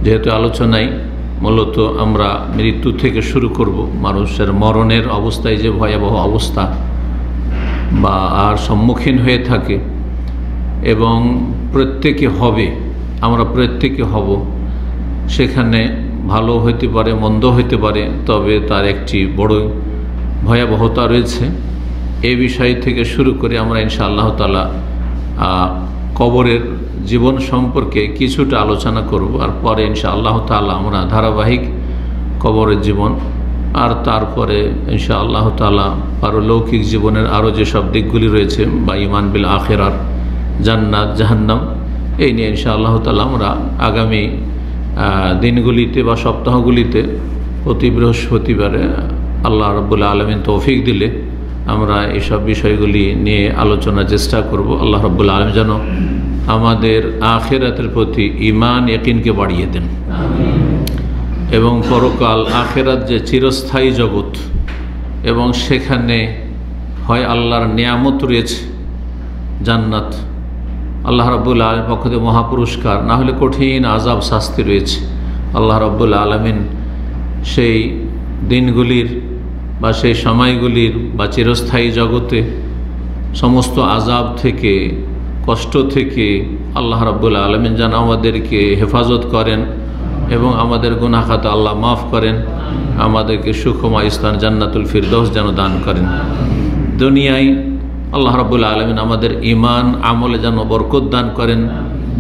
যেহেতু আলোচনায় মূলত আমরা মৃত্যু থেকে শুরু করব, মানুষের মরণের অবস্থায় যে ভয়াবহ অবস্থা বা আর সম্মুখীন হয়ে থাকে এবং প্রত্যেকে হবে, আমরা প্রত্যেকে হব, সেখানে ভালো হইতে পারে মন্দ হইতে পারে, তবে তার একটি বড় ভয়াবহতা রয়েছে। এই বিষয় থেকে শুরু করে আমরা ইনশাআল্লাহ তাআলা কবরের জীবন সম্পর্কে কিছুটা আলোচনা করব, আর পরে ইনশাআল্লাহ তাআলা আমরা ধারাবাহিক কবরের জীবন আর তারপরে ইনশাআল্লাহ তাআলা পারলৌকিক জীবনের আরও যেসব দিকগুলি রয়েছে বা ঈমান বিল আখিরাত, জান্নাত জাহান্নাম, এই নিয়ে ইনশাআল্লাহ তাআলা আমরা আগামী দিনগুলিতে বা সপ্তাহগুলিতে প্রতি বৃহস্পতিবারে আল্লাহ রাব্বুল আলামিন তৌফিক দিলে আমরা এইসব বিষয়গুলি নিয়ে আলোচনার চেষ্টা করব। আল্লাহ রাব্বুল আলামিন যেন আমাদের আখিরাতের প্রতি ঈমান ইয়াকিনকে বাড়িয়ে দেন এবং পরকাল আখিরাত যে চিরস্থায়ী জগৎ এবং সেখানে হয় আল্লাহর নিয়ামত রয়েছে জান্নাত, আল্লাহ রাব্বুল আলামিনের পক্ষ থেকে মহাপুরস্কার, না হলে কঠিন আযাব শাস্তি রয়েছে। আল্লাহ রাব্বুল আলামিন সেই দিনগুলির বা সেই সময়গুলির বা চিরস্থায়ী জগতে সমস্ত আযাব থেকে, কষ্ট থেকে আল্লাহ রাব্বুল আলামিন যেন আমাদেরকে হেফাজত করেন এবং আমাদের গুনাহ খাতা আল্লাহ মাফ করেন, আমাদেরকে সুখময় স্থান জান্নাতুল ফিরদৌস যেন দান করেন। দুনিয়ায় আল্লাহ রাব্বুল আলামিন আমাদের ঈমান আমলে যেন বরকত দান করেন,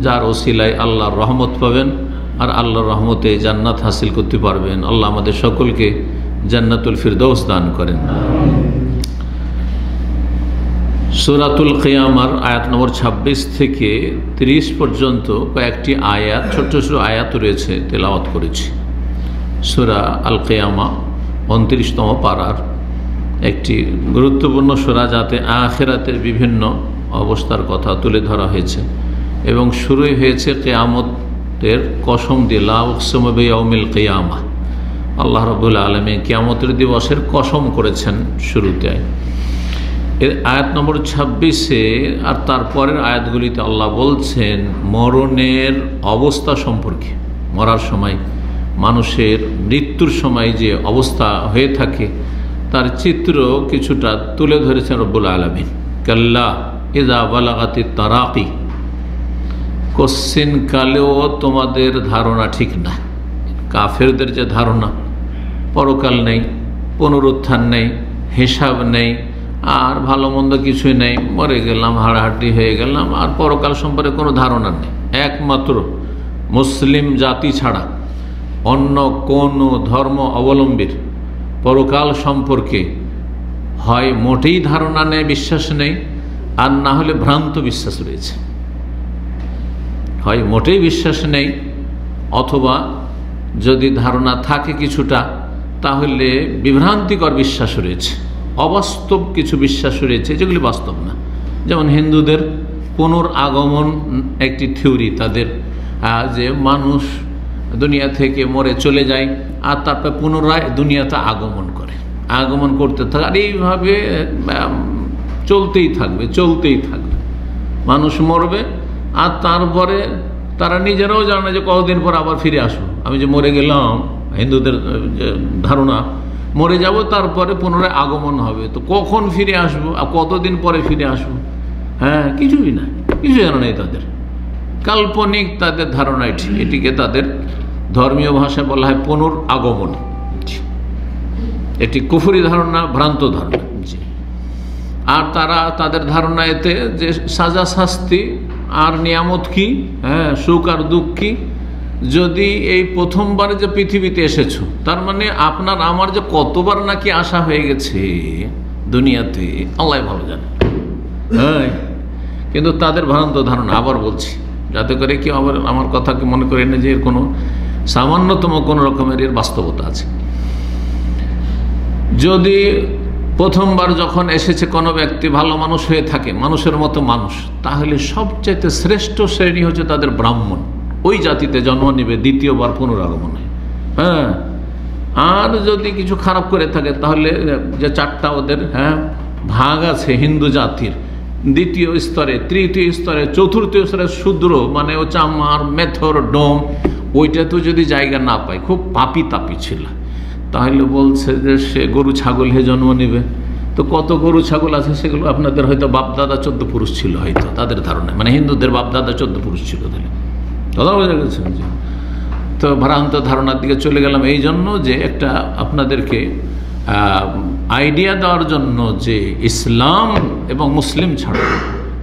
যার ওসিলায় আল্লাহর রহমত পাবেন আর আল্লাহর রহমতে জান্নাত হাসিল করতে পারবেন। আল্লাহ আমাদের সকলকে জান্নাতুল ফিরদৌস দান করেন। সূরাতুল কিয়ামার আয়াত নম্বর 26 থেকে 30 পর্যন্ত কয়েকটি আয়াত, ছোট ছোট আয়াত রয়েছে, তেলাওয়াত করেছি। সূরা আল কিয়ামা 29তম পারার একটি গুরুত্বপূর্ণ সূরা, যাতে আখিরাতের বিভিন্ন অবস্থার কথা তুলে ধরা হয়েছে এবং শুরুই হয়েছে কিয়ামতের কসম দিয়ে, লা উকসিমু বিয়াউমিল কিয়ামা। আল্লাহ রাব্বুল আলামিন কিয়ামতের দিবসের কসম করেছেন শুরুতে। এর আয়াত নম্বর 26-এ আর তারপরের আয়াতগুলিতে আল্লাহ বলছেন মরণের অবস্থা সম্পর্কে, মরার সময় মানুষের মৃত্যুর সময় যে অবস্থা হয়ে থাকে তার চিত্র কিছুটা তুলে ধরেছেন রব্বুল আলামিন। কাল্লা ইযা বালাগাতিত তারাকি, কোশ্চিন কালেও তোমাদের ধারণা ঠিক না। কাফেরদের যে ধারণা পরকাল নেই, পুনরুত্থান নেই, হিসাব নেই, আর ভালো মন্দ কিছুই নেই, মরে গেলাম, হাড়াহাড্ডি হয়ে গেলাম, আর পরকাল সম্পর্কে কোনো ধারণা নেই। একমাত্র মুসলিম জাতি ছাড়া অন্য কোনো ধর্ম অবলম্বীর পরকাল সম্পর্কে হয় মোটেই ধারণা নেই, বিশ্বাস নেই, আর না হলে ভ্রান্ত বিশ্বাস রয়েছে। হয় মোটেই বিশ্বাস নেই, অথবা যদি ধারণা থাকে কিছুটা তাহলে বিভ্রান্তিকর বিশ্বাস রয়েছে, অবাস্তব কিছু বিশ্বাস রয়েছে যেগুলি বাস্তব না। যেমন হিন্দুদের পুনরাগমন একটি থিওরি তাদের, যে মানুষ দুনিয়া থেকে মরে চলে যায় আর তারপর পুনরায় দুনিয়াতে আগমন করে, আগমন করতে থাকে, আর এইভাবে চলতেই থাকবে। মানুষ মরবে আর তারপরে তারা নিজেরাও জানে যে কতদিন পর আবার ফিরে আসবো। আমি যে মরে গেলাম, হিন্দুদের ধারণা মরে যাব, তারপরে পুনরায় আগমন হবে, তো কখন ফিরে আসবো আর কতদিন পরে ফিরে আসবো, কিছুই না, কিছু জানা নেই তাদের। কাল্পনিক তাদের ধারণা এটিকে তাদের ধর্মীয় ভাষায় বলা হয় পুনরাগমন। এটি কুফরি ধারণা, ভ্রান্ত ধারণা। আর তাদের ধারণা এতে যে সাজা শাস্তি আর নিয়ামত কি, সুখ আর দুঃখ কি। যদি এই প্রথমবার যে পৃথিবীতে এসেছো, তার মানে আপনার আমার যে কতবার নাকি আসা হয়ে গেছে দুনিয়াতে, আল্লাহ ভালো জানে। কিন্তু তাদের ভ্রান্ত ধারণা, আবার বলছি, যাতে করে কেউ আবার আমার কথাকে মনে করে না যে এর কোনো সামান্যতম কোনো রকমের এর বাস্তবতা আছে। যদি প্রথমবার যখন এসেছে কোনো ব্যক্তি ভালো মানুষ হয়ে থাকে, মানুষের মতো মানুষ, তাহলে সবচাইতে শ্রেষ্ঠ শ্রেণী হচ্ছে তাদের ব্রাহ্মণ। ওই জাতিতে জন্ম নেবে, দ্বিতীয়বার পুনরাগমন হয়। আর যদি কিছু খারাপ করে থাকে তাহলে যে চারটা ওদের ভাগ আছে হিন্দু জাতির, দ্বিতীয় স্তরে, তৃতীয় স্তরে, চতুর্থ স্তরে শূদ্র, মানে ও চামার, মেথর, ডোম, ওইটা তো যদি জায়গা না পায়, খুব পাপি তাপি ছিল, তাহলে বলছে যে সে গরু ছাগল হয়ে জন্ম নেবে। তো কত গরু ছাগল আছে সেগুলো আপনাদের হয়তো বাপদাদা 14 পুরুষ ছিল, হয়তো তাদের ধারণা, মানে হিন্দুদের বাপদাদা 14 পুরুষ ছিল। তাহলে কথা বোঝা গেছে। তো ভ্রান্ত ধারণার দিকে চলে গেলাম এই জন্য যে একটা আপনাদেরকে আইডিয়া দেওয়ার জন্য যে ইসলাম এবং মুসলিম ছাড়া,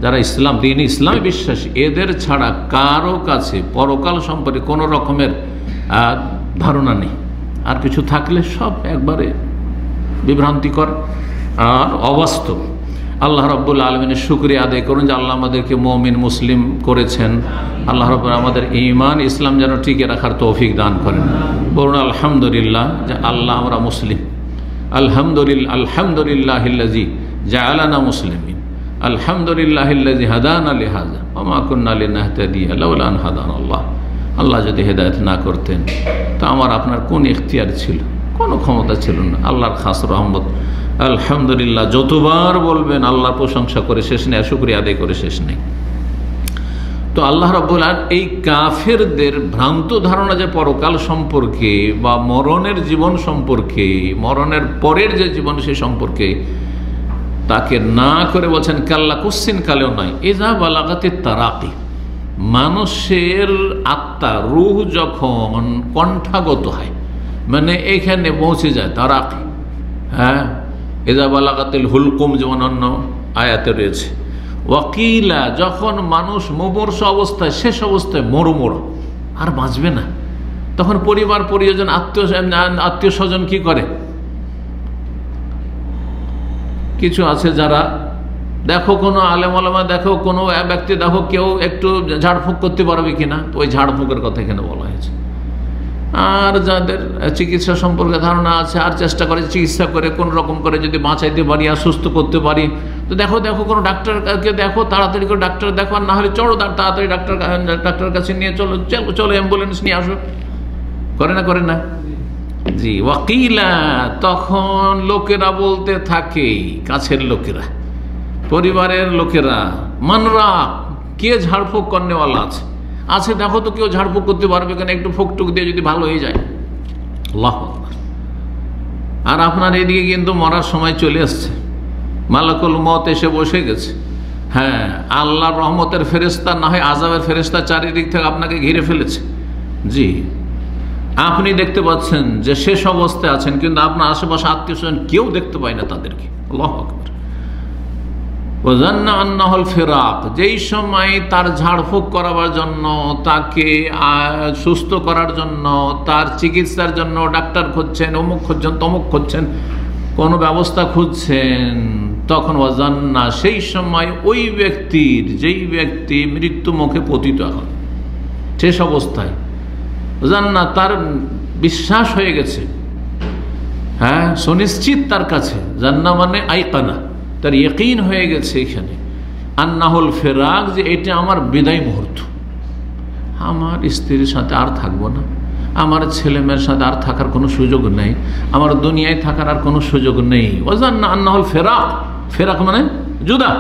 যারা ইসলাম দিন ইসলামে বিশ্বাসী, এদের ছাড়া কারো কাছে পরকাল সম্পর্কে কোনো রকমের ধারণা নেই। আর কিছু থাকলে সব একবারে বিভ্রান্তিকর আর অবাস্তব। আল্লাহ রাব্বুল আলামিনের শুকরিয়া আদায় করুন যে আল্লাহ আমাদেরকে মুমিন মুসলিম করেছেন। আল্লাহ রাব্বুল আমাদের ঈমান ইসলাম যেন টিকে রাখার তৌফিক দান করেন। বলুন আলহামদুলিল্লাহ যে আল্লাহ আমরা মুসলিম। আলহামদুলিল্লাহিল্লাযী জাআলানা মুসলিমিন, আলহামদুলিল্লাহিল্লাযী হাদানা লিহাযা ওয়া মা কুন্না লিনাহতাদিয়া লাউলা আন হাদানাল্লাহ। আল্লাহ যদি হেদায়েত না করতেন তো আমার আপনার কোন ইখতিয়ার ছিল, কোনো ক্ষমতা ছিল না। আল্লাহর খাস রহমত। আলহামদুলিল্লাহ যতবার বলবেন আল্লাহর প্রশংসা করে শেষ নেই, শুকরিয়া আদায় করে শেষ নেই। তো আল্লাহ রাব্বুল আলামিন এই কাফেরদের ভ্রান্ত ধারণা যে পরকাল সম্পর্কে বা মরণের জীবন সম্পর্কে, মরণের পরের যে জীবন সে সম্পর্কে, তাকে না করে বলছেন কাল্লা, কুচ্ছিন কালেও নয়। ইজা বালাগাতিত তারাকি, মানুষের আত্মা রূহ যখন কণ্ঠাগত হয়, মানে এখানে পৌঁছে যায় তারাকি। হ্যাঁ, ইজা বালাগাতিল হুলকুম যেমন অন্য আয়াতে রয়েছে। ওয়াকিলা, যখন মানুষ মুমূর্ষ অবস্থায়, শেষ অবস্থায় মরমরা আর বাঁচবে না, তখন পরিবার পরিজন আত্মীয় স্বজন কি করে? কিছু আছে যারা দেখো কোনো আলেম ওলামা, দেখো কোনো ব্যক্তি, দেখো কেউ একটু ঝাড়ফুঁক করতে পারবে কিনা, তো ওই ঝাড়ফুঁকের কথা এখানে বলা হয়েছে। আর যাদের চিকিৎসা সম্পর্কে ধারণা আছে আর চেষ্টা করে চিকিৎসা করে কোন রকম করে যদি বাঁচাইতে পারি আর সুস্থ করতে পারি, তো দেখো কোনো ডাক্তারকে দেখো, তাড়াতাড়ি করে ডাক্তার দেখো, আর না হলে চলো তাড়াতাড়ি ডাক্তার কাছে নিয়ে চলো অ্যাম্বুলেন্স নিয়ে আসো। করে না জি। ওয়াকিলা, তখন লোকেরা বলতে থাকে, কাছের লোকেরা, পরিবারের লোকেরা, মানরা, কে ঝাড়ফুঁক করনেওয়ালা আছে, দেখো তো কেউ ঝাড়ফুঁক করতে পারবে কেন, একটু ফুকটুক দিয়ে যদি ভালো হয়ে যায়। আল্লাহু আকবার। আর আপনার এদিকে কিন্তু মরার সময় চলে আসছে, মালাকুল মউত এসে বসে গেছে। হ্যাঁ, আল্লাহর রহমতের ফেরেশতা না হয় আযাবের ফেরেশতা চারিদিক থেকে আপনাকে ঘিরে ফেলেছে। জি, আপনি দেখতে পাচ্ছেন যে শেষ অবস্থায় আছেন, কিন্তু আপনার আশেপাশে আত্মীয় স্বজন কেউ দেখতে পায় না তাদেরকে। আল্লাহু আকবার। ওয়াজান্না আন্নাহুল ফিরাক, যেই সময় তার ঝাড়ফুঁক করাবার জন্য, তাকে সুস্থ করার জন্য, তার চিকিৎসার জন্য ডাক্তার খুঁজছেন, অমুক খুঁজছেন, তমুক খুঁজছেন, কোনো ব্যবস্থা খুঁজছেন, তখন ওয়াজান্না, সেই সময় ওই ব্যক্তির, যেই ব্যক্তি মৃত্যু মুখে পতিত এখন শেষ অবস্থায়, ওয়াজান্না, তার বিশ্বাস হয়ে গেছে, হ্যাঁ সুনিশ্চিত তার কাছে, জান্না মানে আইকানা, তার ইয়াকিন হয়ে গেছে এখানে, আন্নাহুল ফিরাক, যে এটা আমার বিদায় মুহূর্ত, আমার স্ত্রীর সাথে আর থাকবো না, আমার ছেলে মেয়ের সাথে আর থাকার কোনো সুযোগ নেই, আমার দুনিয়ায় থাকার আর কোনো সুযোগ নেই। ওয়াজান্না আন্নাহুল ফিরাক, ফিরাক মানে জুদা।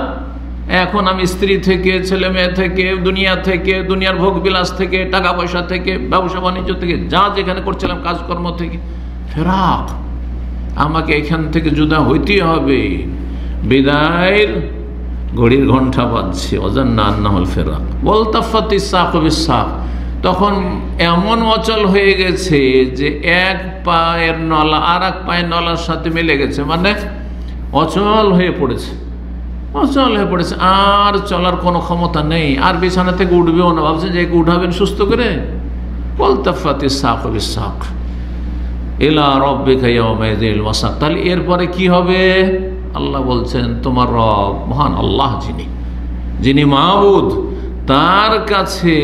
এখন আমি স্ত্রী থেকে, ছেলে মেয়ে থেকে, দুনিয়া থেকে, দুনিয়ার ভোগ বিলাস থেকে, টাকা পয়সা থেকে, ব্যবসা বাণিজ্য থেকে, যা যেখানে করছিলাম কাজকর্ম থেকে, ফিরাক, আমাকে এখান থেকে জুদা হইতেই হবে। বিদায়ের ঘড়ির ঘণ্টা বাজছে। ওয়াজান্না আন্নাহুল ফিরাক ওয়ালতাফাতিস সাকু বিস-সাক, তখন এমন অচল হয়ে গেছে যে এক পায়ের নলা আর এক পায়ের নলার সাথে মিলে গেছে, মানে অচল হয়ে পড়েছে, আর চলার কোনো ক্ষমতা নেই, আর বিছানা থেকে উঠবেও না, ভাবছেন যে উঠাবেন সুস্থ করে। ওয়ালতাফাতিস সাকু বিস-সাক ইলা রাব্বিকা ইয়াওমাইযিল ওয়াসাক, তাহলে এরপরে কি হবে? আল্লাহ বলছেন তোমার রব মহান আল্লাহ, যিনি মাবুদ, তার কাছে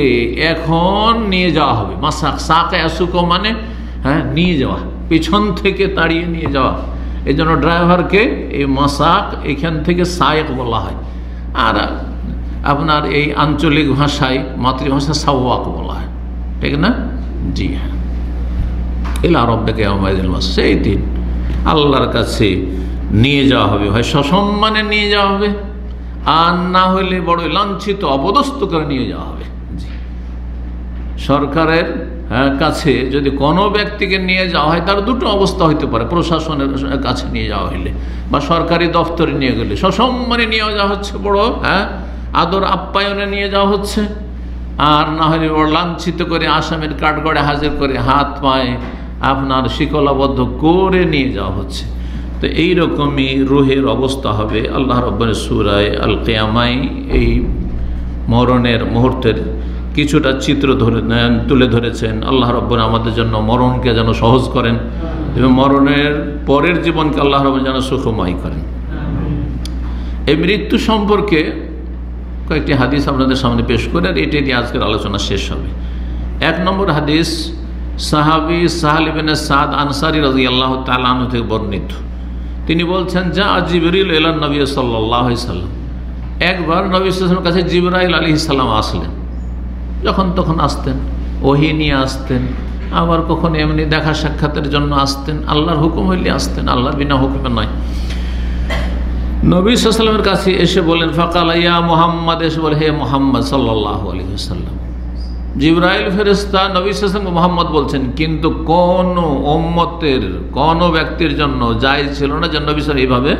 এখন নিয়ে যাওয়া হবে। মাসাক, সাকে আসুক মানে হ্যাঁ নিয়ে যাওয়া, পিছন থেকে তাড়িয়ে নিয়ে যাওয়া। এই জন্য ড্রাইভারকে এই মাসাক এখান থেকে সায়েক বলা হয়, আর আপনার এই আঞ্চলিক ভাষায়, মাতৃভাষা সাওয়াক বলা হয়, ঠিক না? জি হ্যাঁ। ইলা রাব্বিকা ইয়াওমাইযিল ওয়াসাক, সেই দিন আল্লাহর কাছে নিয়ে যাওয়া হবে, হয় সসম্মানে নিয়ে যাওয়া হবে, আর না হলে বড় লাঞ্ছিত অপদস্থ করে নিয়ে যাওয়া হবে। সরকারের কাছে যদি কোনো ব্যক্তিকে নিয়ে যাওয়া হয়, তার দুটো অবস্থা হইতে পারে। প্রশাসনের কাছে নিয়ে যাওয়া হইলে বা সরকারি দপ্তরে নিয়ে গেলে সসম্মানে নিয়ে যাওয়া হচ্ছে, বড় আদর আপ্যায়নে নিয়ে যাওয়া হচ্ছে, আর না হলে বড় লাঞ্ছিত করে আসামের কাঠগড়ে হাজির করে হাত পায়ে আপনার শিকলাবদ্ধ করে নিয়ে যাওয়া হচ্ছে। তো এইরকমই রুহের অবস্থা হবে। আল্লাহ রাব্বুল সূরা আল কিয়ামায় এই মরণের মুহূর্তের কিছুটা চিত্র তুলে ধরেছেন। আল্লাহ রাব্বুল আমাদের জন্য মরণকে যেন সহজ করেন এবং মরণের পরের জীবনকে আল্লাহ রাব্বুল যেন সুখময় করেন। এই মৃত্যু সম্পর্কে কয়েকটি হাদিস আপনাদের সামনে পেশ করে আর এটি দিয়ে আজকের আলোচনা শেষ হবে। 1 নম্বর হাদিস সাহাবী সাহল ইবনে সাদ আনসারী রাদিয়াল্লাহু তাআলা আনহু থেকে বর্ণিত। তিনি বলছেন, যা জিবরিল ইলা নবী সাল্লাল্লাহু আলাইহি সাল্লাম, একবার নবী সাল্লাল্লাহু আলাইহি সাল্লামের কাছে জিবরাইল আলাইহিস সালাম আসলেন। যখন তখন আসতেন, ওহী নিয়ে আসতেন, আবার কখনো এমনি দেখা সাক্ষাতের জন্য আসতেন, আল্লাহর হুকুম হইলে আসতেন, আল্লাহর বিনা হুকুমে নয়। নবী সাল্লাল্লাহু আলাইহি ওয়াসাল্লামের কাছে এসে বলেন, ফাকালা ইয়া মুহাম্মদ, এসে বলে, হে মুহাম্মদ সাল্লাল্লাহু আলাইহি ওয়াসাল্লাম। জিবরাইল ফেরেশতা নবী সাল্লাল্লাহু আলাইহি ওয়াসাল্লাম মুহাম্মদ বলছেন, কিন্তু কোন উম্মতের কোন ব্যক্তির জন্য জায়েজ ছিল না যে নবী সাল্লাল্লাহু আলাইহি ওয়াসাল্লাম এইভাবে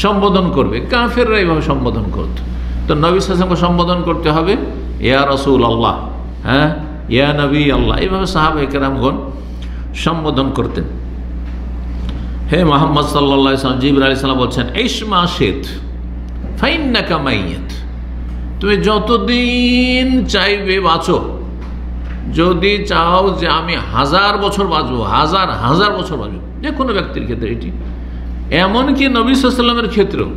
সম্বোধন করবে। কাফেররা এইভাবে সম্বোধন করত। তো নবী সাল্লাল্লাহু আলাইহি ওয়াসাল্লামকে সম্বোধন করতে হবে ইয়া রাসূলুল্লাহ, ইয়া নবী আল্লাহ, এইভাবে সাহাবায়ে কেরামগণ সম্বোধন করতেন। হে মুহাম্মদ সাল্লাল্লাহু আলাইহি ওয়াসাল্লাম, জিবরাইল আলাইহিস সালাম বলছেন, ইসমা শিত ফাইন্নাকা মাইয়িত, তুমি যতদিন চাইবে বাঁচো। যদি চাও যে আমি 1000 বছর বাঁচবো, হাজার বছর বাঁচবো, যে কোনো ব্যক্তির ক্ষেত্রে এটি, এমনকি নবী সাল্লাল্লাহু আলাইহি ওয়াসাল্লামের ক্ষেত্রেও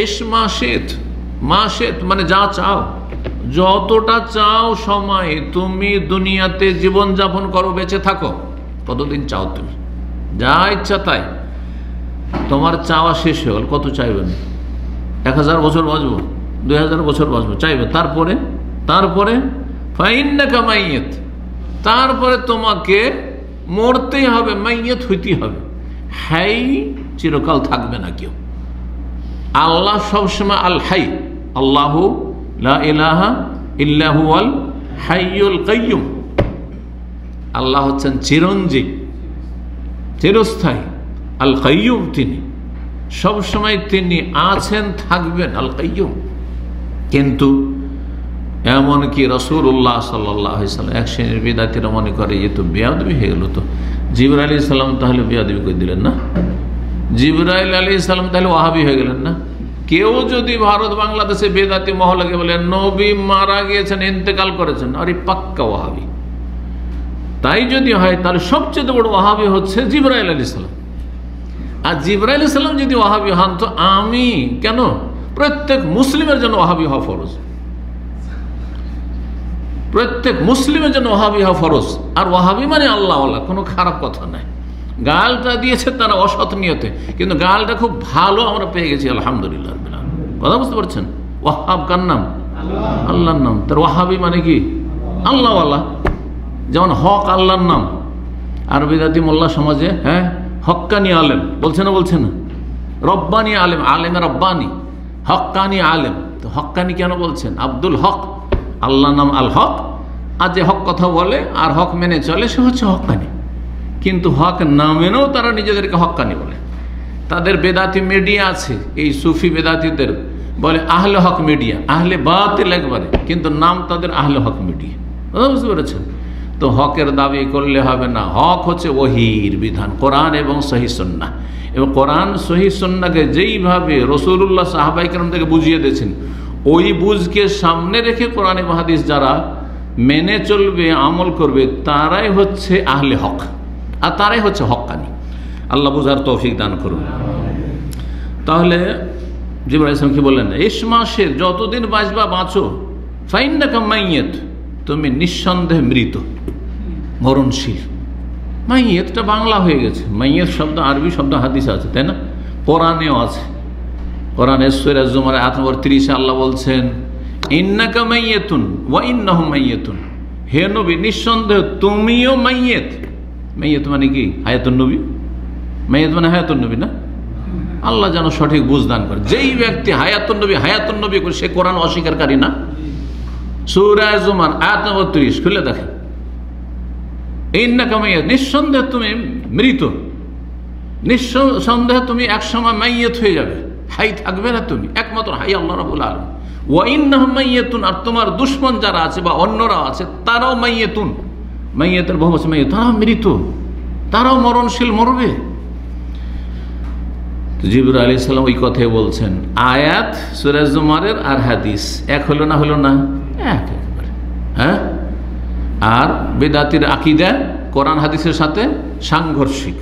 ইসমা শিত, মা শিত মানে যা চাও, যতটা চাও সময় তুমি দুনিয়াতে জীবনযাপন করো, বেঁচে থাকো, কতদিন চাও তুমি, যা ইচ্ছা তাই। তোমার চাওয়া শেষ হয়ে গেল, কত চাইবেন? 1000 বছর বাঁচবো, 2000 বছর বাঁচবো, চাইবে। তারপরে ফাইন্নাকা মাইয়িত, তারপরে তোমাকে মরতেই হবে, মাইয়িত হইতেই হবে। হাই চিরকাল থাকবে না কেউ। আল্লাহ সবসময় আল হাই, আল্লাহু লা ইলাহা ইল্লা হুয়াল হাইয়ুল কাইয়্যুম। আল্লাহ হচ্ছেন চিরঞ্জীব, চিরস্থায়ী। আল কাইয়্যুম তিনি, সবসময় তিনি আছেন, থাকবেন, আল কাইয়্যুম। কিন্তু এমনকি রাসূলুল্লাহ সাল্লাল্লাহু আলাইহি ওয়াসাল্লাম, এক শ্রেণীর বিদআতীরা মনে করে এ তো বেয়াদবি হয়ে গেল, তো জিবরাইল আলাইহিস সালাম তাহলে বেয়াদবি করে দিলেন না, জিবরাইল আলাইহিস সালাম তাহলে ওয়াহাবি হয়ে গেলেন না। কেউ যদি ভারত বাংলাদেশে বেদাতি মহলাকে বলে নবী মারা গিয়েছেন, ইন্তেকাল করেছেন, আরে পাক্কা ওয়াহাবি। তাই যদি হয় তাহলে সবচেয়ে বড় ওয়াহাবি হচ্ছে জিবরাইল আলাইহিস সালাম। আর জিবরাইল আলাইহিস সালাম যদি ওয়াহাবি হন, তো আমি কেন? প্রত্যেক মুসলিমের জন্য ওয়াহাবি হওয়া ফরজ, প্রত্যেক মুসলিমের জন্য ওয়াহাবি হওয়া ফরজ। আর ওয়াহাবি মানে আল্লাহওয়ালা, কোনো খারাপ কথা নাই। গালটা দিয়েছে তারা অসৎ নিয়তে, কিন্তু গালটা খুব ভালো আমরা পেয়ে গেছি, আলহামদুলিল্লাহ। কথা বুঝতে পারছেন? ওয়াহাব কার নাম? আল্লাহর নাম। তার ওয়াহাবি মানে কি? আল্লাহওয়ালা। যেমন হক আল্লাহর নাম। আর বিদাতি মোল্লা সমাজে হক্কানি আলেম বলছে না, বলছে না? রব্বানি আলেম, আলেমে রব্বানি, হক্কানি আলেম। তো হক্কানি কেন বলছেন? আব্দুল হক, আল্লাহর নাম আল হক। আর যে হক কথা বলে আর হক মেনে চলে, সে হচ্ছে হক্কানি। কিন্তু হক না মেনেও তারা নিজেদেরকে হক্কানি বলে। তাদের বেদাতি মিডিয়া আছে, এই সুফি বেদাতিদের বলে আহলে হক মিডিয়া, আহলে বাতিল একবারে, কিন্তু নাম তাদের আহলে হক মিডিয়া। বুঝতে পেরেছেন? তো হকের দাবি করলে হবে না। হক হচ্ছে ওহীর বিধান, কোরআন এবং সহিহ সুন্নাহ। এবং কোরআন সহিহ সুন্নাহকে যেইভাবে রাসূলুল্লাহ সাহাবায়ে কেরাম থেকে বুঝিয়ে দিয়েছেন, ওই বুঝকে সামনে রেখে কোরআন এবং হাদিস যারা মেনে চলবে, আমল করবে, তারাই হচ্ছে আহলে হক, আর তারাই হচ্ছে হক্কানি। আল্লাহ বুঝার তৌফিক দান করুন। তাহলে জিবরাইল আলাইহিস সালাম কি বললেন? ইসমাশের যতদিন বাঁচবা বাঁচো, ফাইন্নাকা মাইয়িত, তুমি নিঃসন্দেহে মৃত, মরণশীল। মাইয়িতটা বাংলা হয়ে গেছে, মাইয়িত শব্দ আরবি শব্দ হাদিসে আছে, তাই না? কোরআনেও আছে। কোরআনের সূরা জুমার আয়াত নম্বর 30 আল্লাহ বলছেন, ইন্নাকা মাইয়িতুন ওয়া ইন্নাহুম মাইয়িতুন, হে নবী নিঃসন্দেহে তুমিও মাইয়িত। মাইয়িত মানে কি? হায়াতুন নবী। মাইয়িত মানে হায়াতুন নবী না? আল্লাহ যেন সঠিক বুঝদান করে। যেই ব্যক্তি হায়াতুন নবী করে, সে কোরআন অস্বীকারী না। সূরা জুমার আয়াত নম্বর 30 খুলে দেখেন। ইন্নাকা মাইয়াত, নিঃসন্দেহে তুমি মৃত, নিঃসন্দেহে তুমি একসময় মাইয়াত হয়ে যাবে, হাই থাকবে না তুমি, একমাত্র হাই আল্লাহ রাব্বুল আলামিন। ওয়া ইন্নাহুম মাইয়াতুন, আর তোমার দুশমন যারা আছে বা অন্যরা আছে তারাও মাইয়াতুন, মাইয়াতের বহু আছে মাইয়াত, তারাও মৃত, তারাও মরণশীল, মরবে। জিবরাইল আলাইহিস সালাম ওই কথাই বলছেন। আয়াত সূরা জুমারের আর হাদিস এক হলো না, হলো না? এক একেবারে। হ্যাঁ, আর বেদাতির আকীদা কোরআন হাদিসের সাথে সাংঘর্ষিক,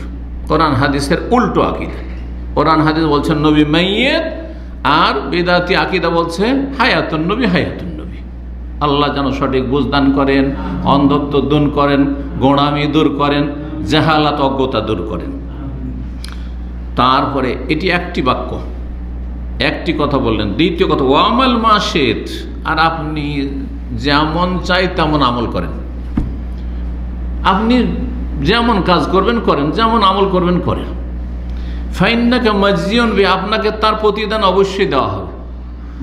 কোরআন হাদিসের উল্টো আকীদা। কোরআন হাদিস বলছেন নবী মাইয়াত, আর বেদাতি আকীদা বলছে হায়াতুন নবী, হায়াতুন নবী। আল্লাহ যেন সঠিক বুঝদান করেন, অন্ধত্ব দূর করেন, গোঁড়ামি দূর করেন, জাহালাত অজ্ঞতা দূর করেন। তারপরে এটি একটি বাক্য, একটি কথা বললেন। দ্বিতীয় কথা, ওয়ামাল মাশিত, আর আপনি যেমন চাই তেমন আমল করেন। আপনি যেমন কাজ করবেন করেন, যেমন আমল করবেন করেন। ফাইন্নাকা মাজজিউন বিহি, আপনাকে তার প্রতিদান অবশ্যই দেওয়া হবে।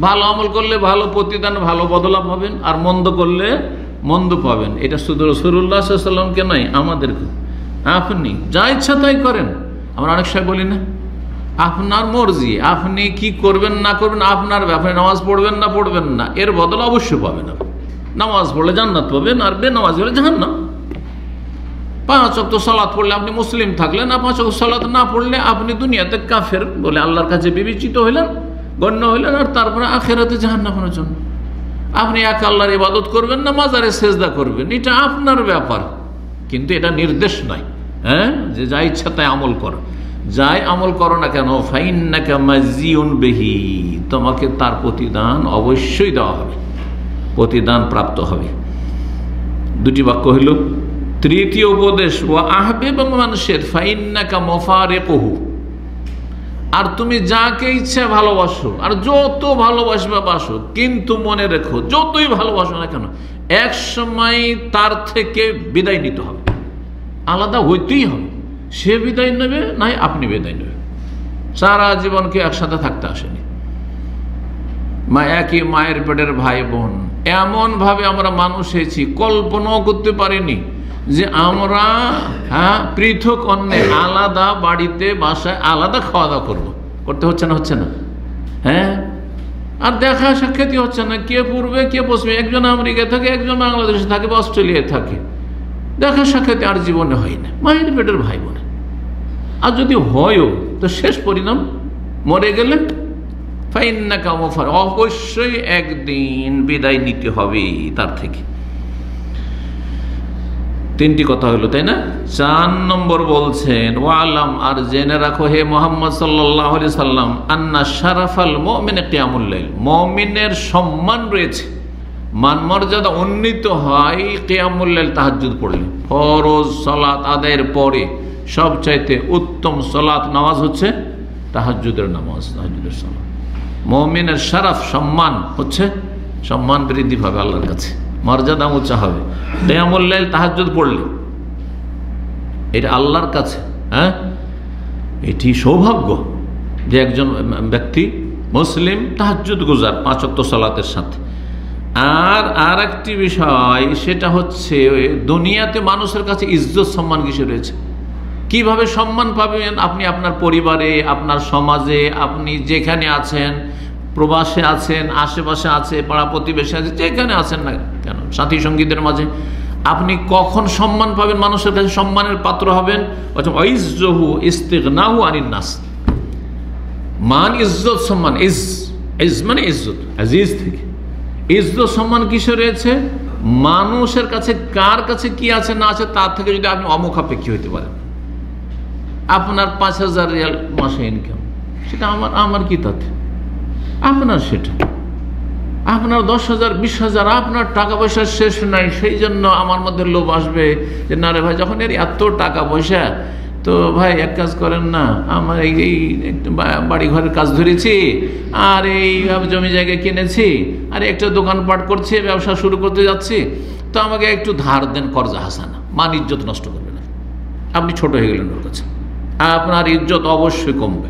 ভালো আমল করলে ভালো প্রতিদান, ভালো বদলাভ হবেন, আর মন্দ করলে মন্দ পাবেন। এটা শুধু রাসূলুল্লাহ সাল্লাল্লাহু আলাইহি ওয়াসাল্লামকে নয়, আমাদেরকে। আপনি যা ইচ্ছা তাই করেন। আমরা অনেক সময় বলি না, আপনার মর্জি, আপনি কি করবেন না করবেন আপনার ব্যাপারে। নামাজ পড়বেন না পড়বেন না, এর বদল অবশ্যই পাবেন। নামাজ পড়লে জান্নাত পাবেন, আর বেনামাজ হলে জাহান্নাম। 5 ওয়াক্ত সালাত পড়লে আপনি মুসলিম থাকলেন, আর 5 ওয়াক্ত সালাত না পড়লে আপনি দুনিয়াতে কাফের বলে আল্লাহর কাছে বিবেচিত হইলেন, গণ্য হইলেন, আর তারপরে আখিরাতে জাহান্নামের জন্য। আপনি এক আল্লাহর ইবাদত করবেন না মাজারে সেজদা করবেন, এটা আপনার ব্যাপার, কিন্তু এটা নির্দেশ নয়। হ্যাঁ, যে যা ইচ্ছা তাই আমল করো, যাই আমল করো না কেন, ফাইন্নাকা মাজজিউন বিহি, তোমাকে তার প্রতিদান অবশ্যই দেওয়া হবে, প্রতিদান প্রাপ্ত হবে। দুটি বাক্য হইল। তৃতীয় উপদেশ, ওয়া আহবিব মান শি'তা ফাইন্নাকা মুফারিকুহু, আর তুমি যাকে ইচ্ছা ভালোবাসো, আর যত ভালোবাসবা বাসো, কিন্তু মনে রেখো যতই ভালোবাসো না কেন এক সময় তার থেকে বিদায় নিতে হবে, আলাদা হইতেই হবে। সে বিদায় নেবে, নাই আপনি বিদায় নেবেন। সারা জীবনকে একসাথে থাকতে আসেনি। একই মায়ের পেটের ভাই বোন, এমন ভাবে আমরা মানুষ হয়েছি, কল্পনাও করতে পারিনি যে আমরা পৃথক অন্যে আলাদা বাড়িতে বাসায় আলাদা খাওয়া দাওয়া করবো। করতে হচ্ছে না, হচ্ছে না? হ্যাঁ, আর দেখা সাক্ষাৎই হচ্ছে না। কে পূর্বে কে পশ্চিমে, একজন আমেরিকায় থাকে, একজন বাংলাদেশে থাকে বা অস্ট্রেলিয়ায় থাকে। দেখা সাক্ষাৎ আর জীবনে হয় না, মায়ের পেটের ভাই বোনে। আর যদি হয়ও তো শেষ পরিণাম মরে গেলে ফাইন্নাকা মুফারিকুহু, অবশ্যই একদিন বিদায় নিতে হবে তার থেকে। তিনটি কথা হলো, তাই না? 4 নম্বর বলছেন, ওয়ালাম, আর জেনে রাখো হে মুহাম্মদ সাল্লাল্লাহু আলাইহি সাল্লাম, আন্না শারাফাল মুমিন কিয়ামুল লাইল, মুমিনের সম্মান রয়েছে, মান মর্যাদা উন্নীত হয় কিয়ামুল লাইল, তাহাজ্জুদ পড়লে। ফরজ সালাত আদায়ের পরে সবচাইতে উত্তম সালাত নামাজ হচ্ছে তাহাজ্জুদের নামাজ, তাহাজ্জুদের সালাত। মুমিনের শারাফ, সম্মান হচ্ছে, সম্মান বৃদ্ধি পাবে আল্লাহর কাছে, মর্যাদা উঁচা হবে কিয়ামুল লাইল, তাহাজ্জুদ পড়লে। এটা আল্লাহর কাছে, হ্যাঁ, এটি সৌভাগ্য যে একজন ব্যক্তি মুসলিম তাহাজ্জুদ গুজার 5 ওয়াক্ত সালাতের সাথে। আর একটি বিষয়, সেটা হচ্ছে দুনিয়াতে মানুষের কাছে ইজ্জত সম্মান কিসে রয়েছে। কিভাবে সম্মান পাবেন আপনি? আপনার পরিবারে, আপনার সমাজে, আপনি যেখানে আছেন, প্রবাসে আছেন, আশেপাশে আছে, পাড়া প্রতিবেশী আছে, যেখানে আছেন না কেন, সাথী সঙ্গীদের মাঝে আপনি কখন সম্মান পাবেন, মানুষের কাছে সম্মানের পাত্র হবেন? ওয়াইজ্জুহু ইস্তিগনাহু আনিন নাস, মান ইজ্জত সম্মান, ইজ মানে ইজ্জত, আজিজ থেকে। ইজ্জত সম্মান কিসে রয়েছে? মানুষের কাছে কার কাছে কি আছে না আছে তার থেকে যদি আপনি অমুখাপেক্ষী হইতে পারেন। আপনার 5,000 রিয়াল মাসে ইনকাম, সেটা আমার কি তাতে, আপনার সেটা। আপনার 10,000 20,000, আপনার টাকা পয়সা শেষ নাই, সেই জন্য আমার মধ্যে লোভ আসবে যে না রে ভাই, যখন এর এত টাকা পয়সা, তো ভাই এক কাজ করেন না, আমার এই বাড়ি ঘরের কাজ ধরেছি, আর এই জমি জায়গা কিনেছি, আর একটা দোকানপাট করছি, ব্যবসা শুরু করতে যাচ্ছি, তো আমাকে একটু ধার দেন, কর্জা হাসানা। মান ইজ্জত নষ্ট করবে না, আপনি ছোট হয়ে গেলেন ওর কাছে, আপনার ইজ্জত অবশ্যই কমবে।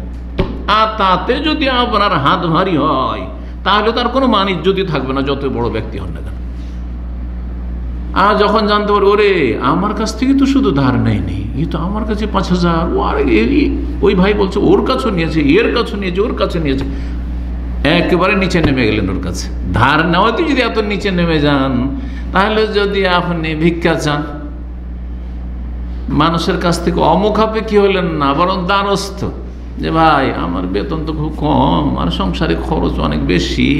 আর তাতে যদি আপনার হাত ভারী হয়, তাহলে তার কোনো মান ইজ্জতই থাকবে না, যত বড় ব্যক্তি হন না কেন। আর যখন জানতে পারে ওরে আমার কাছ থেকে তো শুধু ধার নেয়নি, এই তো আমার কাছে 5,000, ও আর ওই ভাই বলছে ওর কাছেও নিয়েছে, এর কাছেও নিয়েছে, ওর কাছে নিয়েছে, একেবারে নিচে নেমে গেলেন ওর কাছে। ধার নেওয়াতে যদি এত নিচে নেমে যান, তাহলে যদি আপনি ভিক্ষা চান, মানুষের কাছ থেকে অমুখাপেক্ষী হলেন না, বরং দ্বারস্থ, যে ভাই আমার বেতন তো খুব কম, আর সংসারে খরচ অনেক বেশি,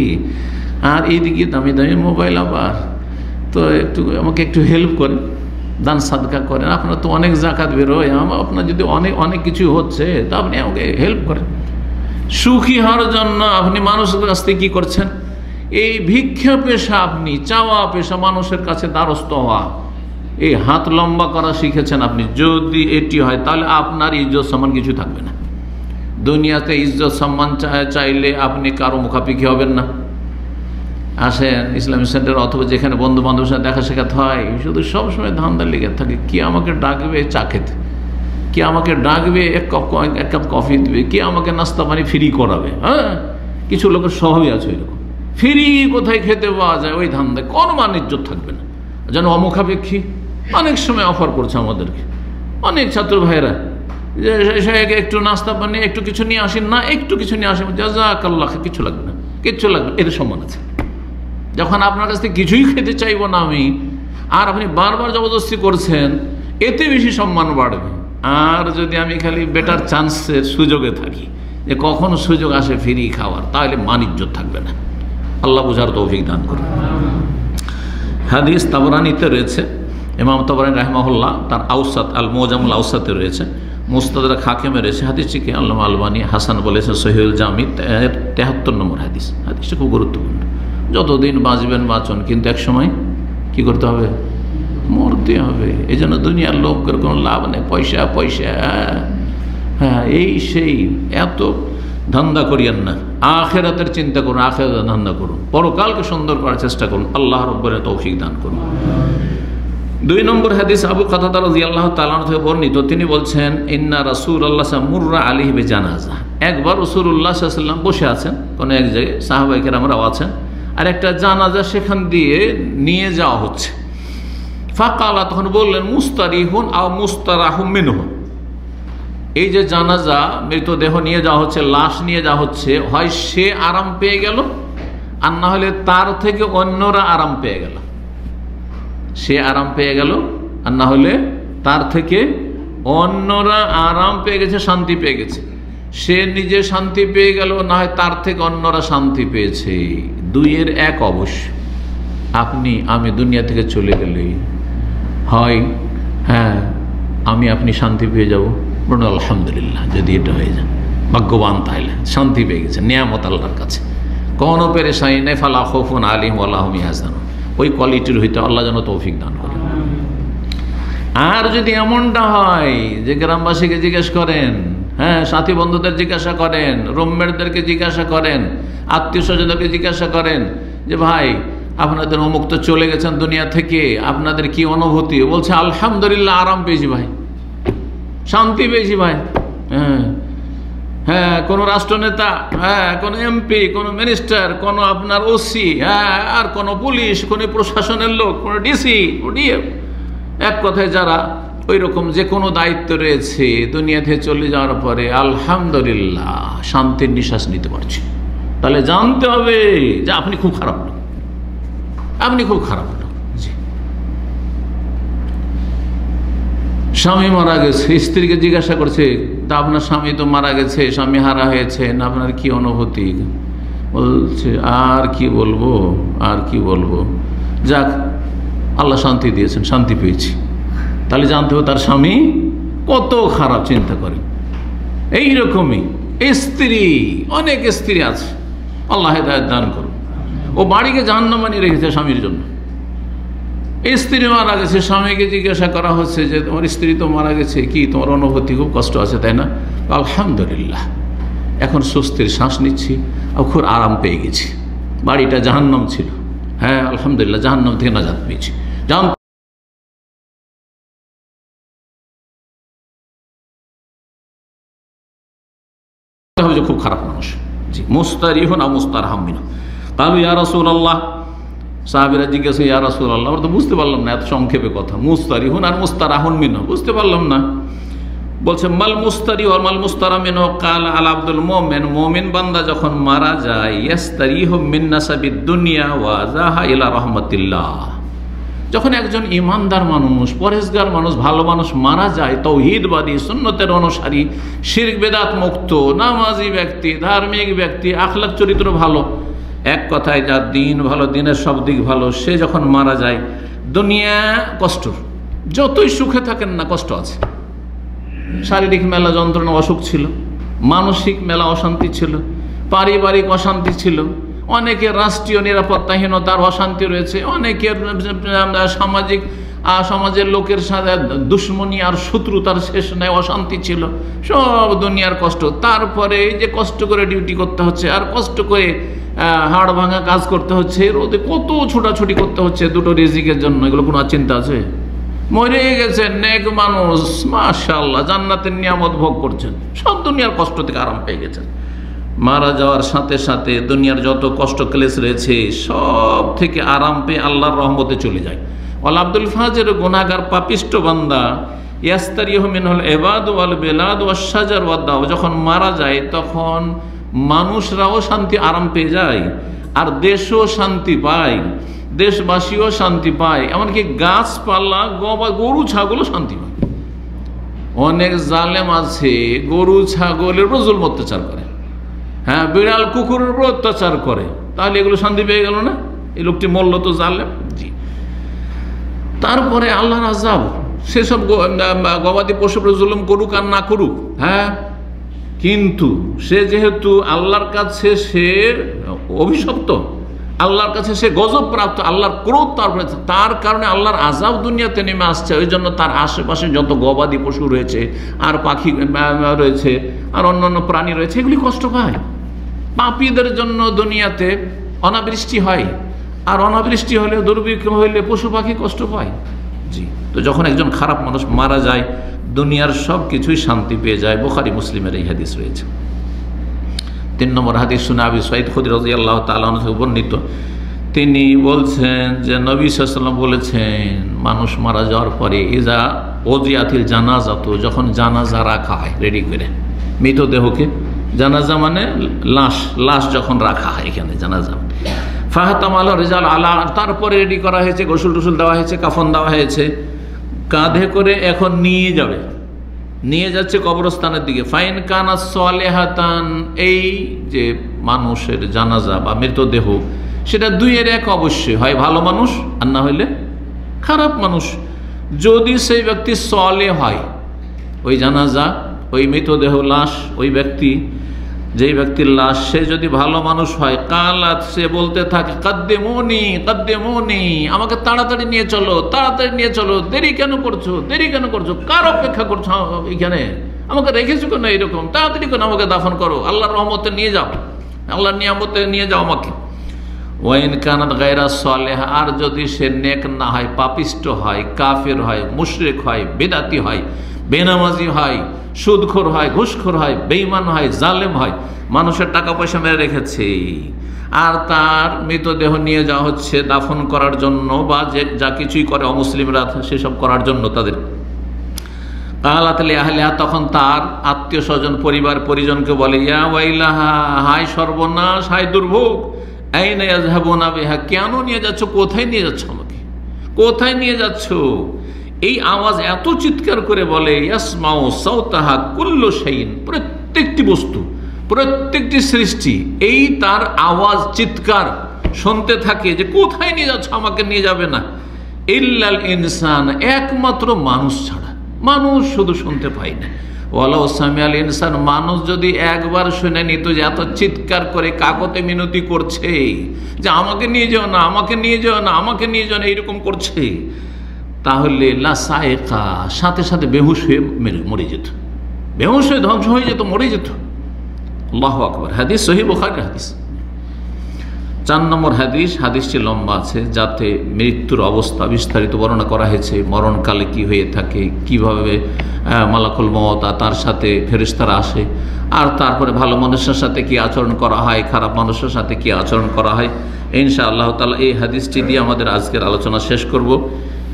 আর এইদিকে দামি দামি মোবাইল, আবার তো আমাকে একটু হেল্প করেন, দান সাদকা করেন, আপনার তো অনেক জাকাত বেরোয়, আপনার যদি অনেক কিছু হচ্ছে, তা আপনি আমাকে হেল্প করেন। সুখী হওয়ার জন্য আপনি মানুষের কাছ থেকে কী করছেন? এই ভিক্ষা পেশা, আপনি চাওয়া পেশা, মানুষের কাছে দ্বারস্থ হওয়া, এই হাত লম্বা করা শিখেছেন আপনি। যদি এটি হয় তাহলে আপনার ইজ্জত সম্মান কিছু থাকবে না। দুনিয়াতে ইজ্জত সম্মান চাইলে আপনি কারো মুখাপেক্ষী হবেন না। আসেন ইসলামিক সেন্টার অথবা যেখানে বন্ধু বান্ধবের সাথে দেখা সাক্ষাৎ হয়, শুধু সবসময় ধান্দা লেগে থাকে, কি আমাকে ডাকবে চা খেতে, কি আমাকে ডাকবে এক কাপ কফি দেবে, কি আমাকে নাস্তা পানি ফ্রি করাবে। হ্যাঁ, কিছু লোকের স্বভাবই আছে ওইরকম, ফ্রি কোথায় খেতে পাওয়া যায় ওই ধান্দায় কোনো মান ইজ্জত থাকবে না, যেন অমুখাপেক্ষী। অনেক সময় অফার করছে আমাদেরকে অনেক ছাত্র ভাইরা, যে একটু নাস্তা পানি একটু কিছু নিয়ে আসেন না, একটু কিছু নিয়ে আসেন, জাযাকাল্লাহ, কিছু লাগবে না, কিচ্ছু লাগবে, এদের সম্মান আছে। যখন আপনার কাছ থেকে কিছুই খেতে চাইবো না আমি, আর আপনি বারবার জবরদস্তি করছেন, এতে বেশি সম্মান বাড়বে। আর যদি আমি খালি বেটার চান্সের সুযোগে থাকি, যে কখন সুযোগ আসে ফ্রি খাওয়ার, তাহলে মান ইজ্জত থাকবে না। আল্লাহ বুঝার তৌফিক দান করুন। হাদিস তাবরানীতে রয়েছে, ইমাম তাবরানী রাহিমাহুল্লাহ তার আউসাত আল মুজামুল আউসাতে রয়েছে, মুস্তাদরাক হাকিমে রয়েছে। হাদিসটিকে আল্লামা আলবানী হাসান বলেছেন সহিহুল জামি 73 নম্বর হাদিস। হাদিসটা খুব গুরুত্বপূর্ণ। যতদিন বাঁচবেন বাঁচুন, কিন্তু এক সময় কি করতে হবে? মরতে হবে। এই জন্য দুনিয়ার লোকের কোনো লাভ নেই, পয়সা পয়সা, হ্যাঁ এই সেই, এত ধান্দা করিয়েন না। আখিরাতের চিন্তা করুন, আখিরাতের ধান্দা করুন, পরকালকে সুন্দর করার চেষ্টা করুন। আল্লাহ রাব্বুল তৌফিক দান করুন। 2 নম্বর হাদিস আবু কাতাদা রাদিয়াল্লাহু তাআলা থেকে বর্ণিত, তিনি বলছেন ইন্না রাসূলুল্লাহ মুররা আলাইহি বিজানাজা। একবার রাসূলুল্লাহ সাল্লাল্লাহু আলাইহি ওয়াসাল্লাম বসে আছেন কোনো এক জায়গায়, সাহাবায়ে কেরামরাও আছেন, আর একটা জানাজা সেখান দিয়ে নিয়ে যাওয়া হচ্ছে। ফাকালা, তখন বললেন মুস্তারিহুন আও মুস্তারাহুম মিনহু। এই যে জানাজা, মৃতদেহ নিয়ে যাওয়া হচ্ছে, লাশ নিয়ে যাওয়া হচ্ছে, হয় সে আরাম পেয়ে গেল, আর না হলে তার থেকে অন্যরা আরাম পেয়ে গেল। সে আরাম পেয়ে গেল, আর না হলে তার থেকে অন্যরা আরাম পেয়ে গেছে, শান্তি পেয়ে গেছে। সে নিজে শান্তি পেয়ে গেল, না হয় তার থেকে অন্যরা শান্তি পেয়েছে। দুইয়ের এক অবশ্য। আমি দুনিয়া থেকে চলে গেলে হয় হ্যাঁ আমি আপনি শান্তি পেয়ে যাব, বলুন আলহামদুলিল্লাহ, যদি এটা হয়ে যায় ভাগ্যবান, তাহলে শান্তি পেয়ে গেছে, নিয়ামত আল্লাহর কাছে, কোনো পেরেশানি নেই। ফালা খাউফুন আলাইহিম ওয়ালা হুম ইয়াহজানুন। ওই কোয়ালিটির হইতে আল্লাহ যেন তৌফিক দান করেন। আর যদি এমনটা হয় যে গ্রামবাসীকে জিজ্ঞেস করেন, হ্যাঁ সাথী বন্ধুদের জিজ্ঞাসা করেন, রুমমেটদেরকে জিজ্ঞাসা করেন, আত্মীয় স্বজনদেরকে জিজ্ঞাসা করেন যে ভাই আপনাদের অমুক তো চলে গেছেন দুনিয়া থেকে, আপনাদের কি অনুভূতি? বলছে আলহামদুলিল্লাহ, আরাম পেয়েছি ভাই, শান্তি পেয়েছি ভাই। হ্যাঁ কোনো রাষ্ট্রনেতা, হ্যাঁ কোনো এমপি, কোনো মিনিস্টার, কোনো আপনার ওসি, হ্যাঁ আর কোনো পুলিশ, কোনো প্রশাসনের লোক, কোনো ডিসি, ডিএফ, এক কথায় যারা ওই রকম যে কোনো দায়িত্ব রয়েছে, দুনিয়া থেকে চলে যাওয়ার পরে আলহামদুলিল্লাহ শান্তির নিঃশ্বাস নিতে পারছি, তাহলে জানতে হবে যে আপনি খুব খারাপ লোক, আপনি খুব খারাপ লোক। স্বামী মারা গেছে, স্ত্রীকে জিজ্ঞাসা করছে তা আপনার স্বামী তো মারা গেছে, স্বামী হারা হয়েছে, না আপনার কি অনুভূতি? বলছে আর কি বলবো, আর কি বলবো, যাক আল্লাহ শান্তি দিয়েছেন, শান্তি পেয়েছি। তাহলে জানতে হবে তার স্বামী কত খারাপ, চিন্তা করে। এইরকমই স্ত্রী, অনেক স্ত্রী আছে, আল্লাহ হেদায়েত দান করুন। ও বাড়িকে জাহান্নামে বানিয়ে রেখেছে স্বামীর জন্য। স্ত্রী মারা গেছে, স্বামীকে জিজ্ঞাসা করা হচ্ছে যে তোমার স্ত্রী তো মারা গেছে, কি তোমার অনুভূতি? খুব কষ্ট আছে তাই না? আলহামদুলিল্লাহ, এখন স্বস্তির শ্বাস নিচ্ছি, আর খুব আরাম পেয়ে গেছি। বাড়িটা জাহান্নাম ছিল, হ্যাঁ আলহামদুলিল্লাহ জাহান্নাম থেকে নাজাত পেয়েছি। খুব খারাপ মানুষ। জি, মুস্তারিহুন আও মুস্তারহাম মিনহু। ক্বালু ইয়া রাসূলুল্লাহ, সাহাবীরা জিজ্ঞাসা, ইয়া রাসূলুল্লাহ, আমরা তো বুঝতে পারলাম না, এত সংক্ষেপে কথা। মুস্তারিহুন আর মুস্তারাহুন মিনহু, বুঝতে পারলাম না। বলছে মাল মুস্তারি ওয়াল মাল মুস্তারা মিনহু, কাল আল আব্দুল মুমিন, মুমিন বান্দা যখন মারা যায়, ইয়াস্তারিহু মিন নাসাবিদ দুনিয়া ওয়া যাহা ইলা রাহমাতিল্লাহ। যখন একজন ইমানদার মানুষ, পরেজগার মানুষ, ভালো মানুষ মারা যায়, তাওহীদবাদী, সুন্নতের অনুসারী, শিরক বেদাত মুক্ত, নামাজি ব্যক্তি, ধার্মিক ব্যক্তি, আখলাক চরিত্র ভালো, এক কথায় যার দিন ভালো, দিনের সব দিক ভালো, সে যখন মারা যায়, দুনিয়া কষ্ট, যতই সুখে থাকেন না কষ্ট আছে। শারীরিক মেলা যন্ত্রণা, অসুখ ছিল, মানসিক মেলা অশান্তি ছিল, পারিবারিক অশান্তি ছিল, অনেকের রাষ্ট্রীয় নিরাপত্তাহীনতার অশান্তি রয়েছে, অনেকের সমাজের লোকের সাথে দুশ্মনী আর শত্রুতার শেষ নেই, অশান্তি ছিল, সব দুনিয়ার কষ্ট। তারপরে এই যে কষ্ট করে ডিউটি করতে হচ্ছে, আর কষ্ট করে হাড় ভাঙা কাজ করতে হচ্ছে, রোদে কত ছোটাছুটি করতে হচ্ছে দুটো রিজিকের জন্য, এগুলো কোনো চিন্তা আছে? মরে গেছেন নেক মানুষ, মাশাআল্লাহ, জান্নাতের নিয়ামত ভোগ করছেন, সব দুনিয়ার কষ্ট থেকে আরাম পেয়ে গেছেন। মারা যাওয়ার সাথে সাথে দুনিয়ার যত কষ্ট ক্লেশ রয়েছে সব থেকে আরাম পেয়ে আল্লাহর রহমতে চলে যায়। ওয়াল আব্দুল ফাজির, গুনাহগার পাপিষ্ট বান্দা, ইয়াস্তারিহু মিনহুল ইবাদ ওয়াল বিলাদ ওয়াশ শাজার ওয়াদ দাও, যখন মারা যায় তখন মানুষরাও শান্তি আরাম পেয়ে যায়, আর দেশও শান্তি পায়, দেশবাসীও শান্তি পায়, এমনকি গাছপালা, গরু ছাগলও শান্তি পায়। অনেক জালেম আছে গরু ছাগলের উপর জুলম অত্যাচার করে, হ্যাঁ, বিড়াল কুকুরের উপর অত্যাচার করে, তাহলে এগুলো শান্তি পেয়ে গেল না? এই লোকটি মরল তো জালেম। জি। তারপরে আল্লাহর আযাব, সেসব গবাদি পশুর উপর জুলুম করুক আর না করুক, হ্যাঁ, কিন্তু সে যেহেতু আল্লাহর কাছে সে অভিশপ্ত, আল্লাহর কাছে সে গজব প্রাপ্ত, আল্লাহর ক্রোধ তারপরে, তার কারণে আল্লাহর আযাব দুনিয়াতে নেমে আসছে। ওই জন্য তার আশেপাশে যত গবাদি পশু রয়েছে, আর পাখি রয়েছে, আর অন্যান্য প্রাণী রয়েছে, এগুলি কষ্ট পায়। পাপীদের জন্য দুনিয়াতে অনাবৃষ্টি হয়, আর অনাবৃষ্টি হলে, দুর্ভিক্ষ হইলে পশু পাখি কষ্ট পায়। জি। তো যখন একজন খারাপ মানুষ মারা যায়, দুনিয়ার সব কিছুই শান্তি পেয়ে যায়। বুখারী মুসলিমের এই হাদিস রয়েছে। 3 নম্বর হাদিস শুনে আবু সাঈদ খুদরী রাদিয়াল্লাহু তাআলা আনহু বর্ণিত, তিনি বলছেন যে নবী সাল্লাল্লাহু আলাইহি ওয়াসাল্লাম বলেছেন, মানুষ মারা যাওয়ার পরে ইজা উযিয়াতিল জানাজাতু, যখন জানাজা রাখা হয় রেডি করে, মৃতদেহকে, জানাজা মানে লাশ যখন রাখা হয়, এখানে জানাজা, ফাহাতামাল রিজাল আলা, তারপরে রেডি করা হয়েছে, গোসল টোসল দেওয়া হয়েছে, কাফন দেওয়া হয়েছে, কাঁধে করে এখন নিয়ে যাচ্ছে কবরস্থানের দিকে। ফাইন কানা সালেহাতান, এই যে মানুষের জানাজা বা মৃতদেহ, সেটা দুইয়ের এক অবশ্যই, হয় ভালো মানুষ আর না হইলে খারাপ মানুষ। যদি সেই ব্যক্তি সালেহ হয়, ওই জানাজা, ওই মৃতদেহ, লাশ, ওই ব্যক্তি, যেই ব্যক্তির লাশ, সে যদি ভালো মানুষ হয়, কালাত, সে বলতে থাকে, কাদ্দেমুনি কাদ্দেমুনি, আমাকে তাড়াতাড়ি নিয়ে চলো, তাড়াতাড়ি নিয়ে চলো, দেরি কেন করছো, কার অপেক্ষা করছো এখানে, আমাকে রেখেছো কেন এরকম, তাড়াতাড়ি কেন আমাকে দাফন করো, আল্লাহর রহমতে নিয়ে যাও, আল্লাহর নিয়ামতে নিয়ে যাও আমাকে। ওয়াইন কানাত গায়রা সালেহা, আর যদি সে নেক না হয়, পাপিষ্ট হয়, কাফের হয়, মুশরিক হয়, বেদাতি হয়, বেনামাজি হয়, সুদখোর হয়, ঘুষখোর হয়, বেঈমান হয়, জালেম হয়, মানুষের টাকা পয়সা মেরে রেখেছে, আর তার মৃতদেহ নিয়ে যাওয়া হচ্ছে দাফন করার জন্য, বা যে যা কিছুই করে অমুসলিমরা সেসব করার জন্য তাদের, কালাতলি আহলিহা, তখন তার আত্মীয় স্বজন, পরিবার পরিজনকে বলে, ইয়া ওয়াইলাহা, হায় সর্বনাশ, হায় দুর্ভোগ, আইনা ইয়াযহাবুনা বিহা, কেন নিয়ে যাচ্ছ, কোথায় নিয়ে যাচ্ছ আমাকে, কোথায় নিয়ে যাচ্ছ? এই আওয়াজ এত চিৎকার করে বলে, ইয়াসমাউ সাওতাহা কুল্লু শাইইন, প্রত্যেকটি বস্তু, প্রত্যেকটি সৃষ্টি এই তার আওয়াজ, চিৎকার শুনতে থাকে যে কোথায় নিয়ে যাচ্ছ, আমাকে নিয়ে যাবে না। ইল্লাল ইনসান, একমাত্র মানুষ ছাড়া, মানুষ শুধু শুনতে পায় না। ওয়ালাউ সামিআল ইনসান, মানুষ যদি একবার শুনে নিত যে এত চিৎকার করে কাকতে মিনতি করছে যে আমাকে নিয়ে যাও না, আমাকে নিয়ে যাও না, আমাকে নিয়ে যাও না, এইরকম করছে, তাহলে লাসায়েকা, সাথে সাথে বেহুশ হয়ে মরে যেত, বেহুশ হয়ে ধ্বংস হয়ে যেত, মরে যেত। আল্লাহু আকবার। হাদিস সহিহ বুখারীর হাদিস। 4 নম্বর হাদিস, হাদিসটি লম্বা আছে, যাতে মৃত্যুর অবস্থা বিস্তারিত বর্ণনা করা হয়েছে, মরণকালে কি হয়ে থাকে, কিভাবে মালাকুল মওত তার সাথে ফেরেশতারা আসে, আর তারপরে ভালো মানুষের সাথে কি আচরণ করা হয়, খারাপ মানুষের সাথে কি আচরণ করা হয়, ইনশাআল্লাহ তাআলা এই হাদিসটি দিয়ে আমাদের আজকের আলোচনা শেষ করব।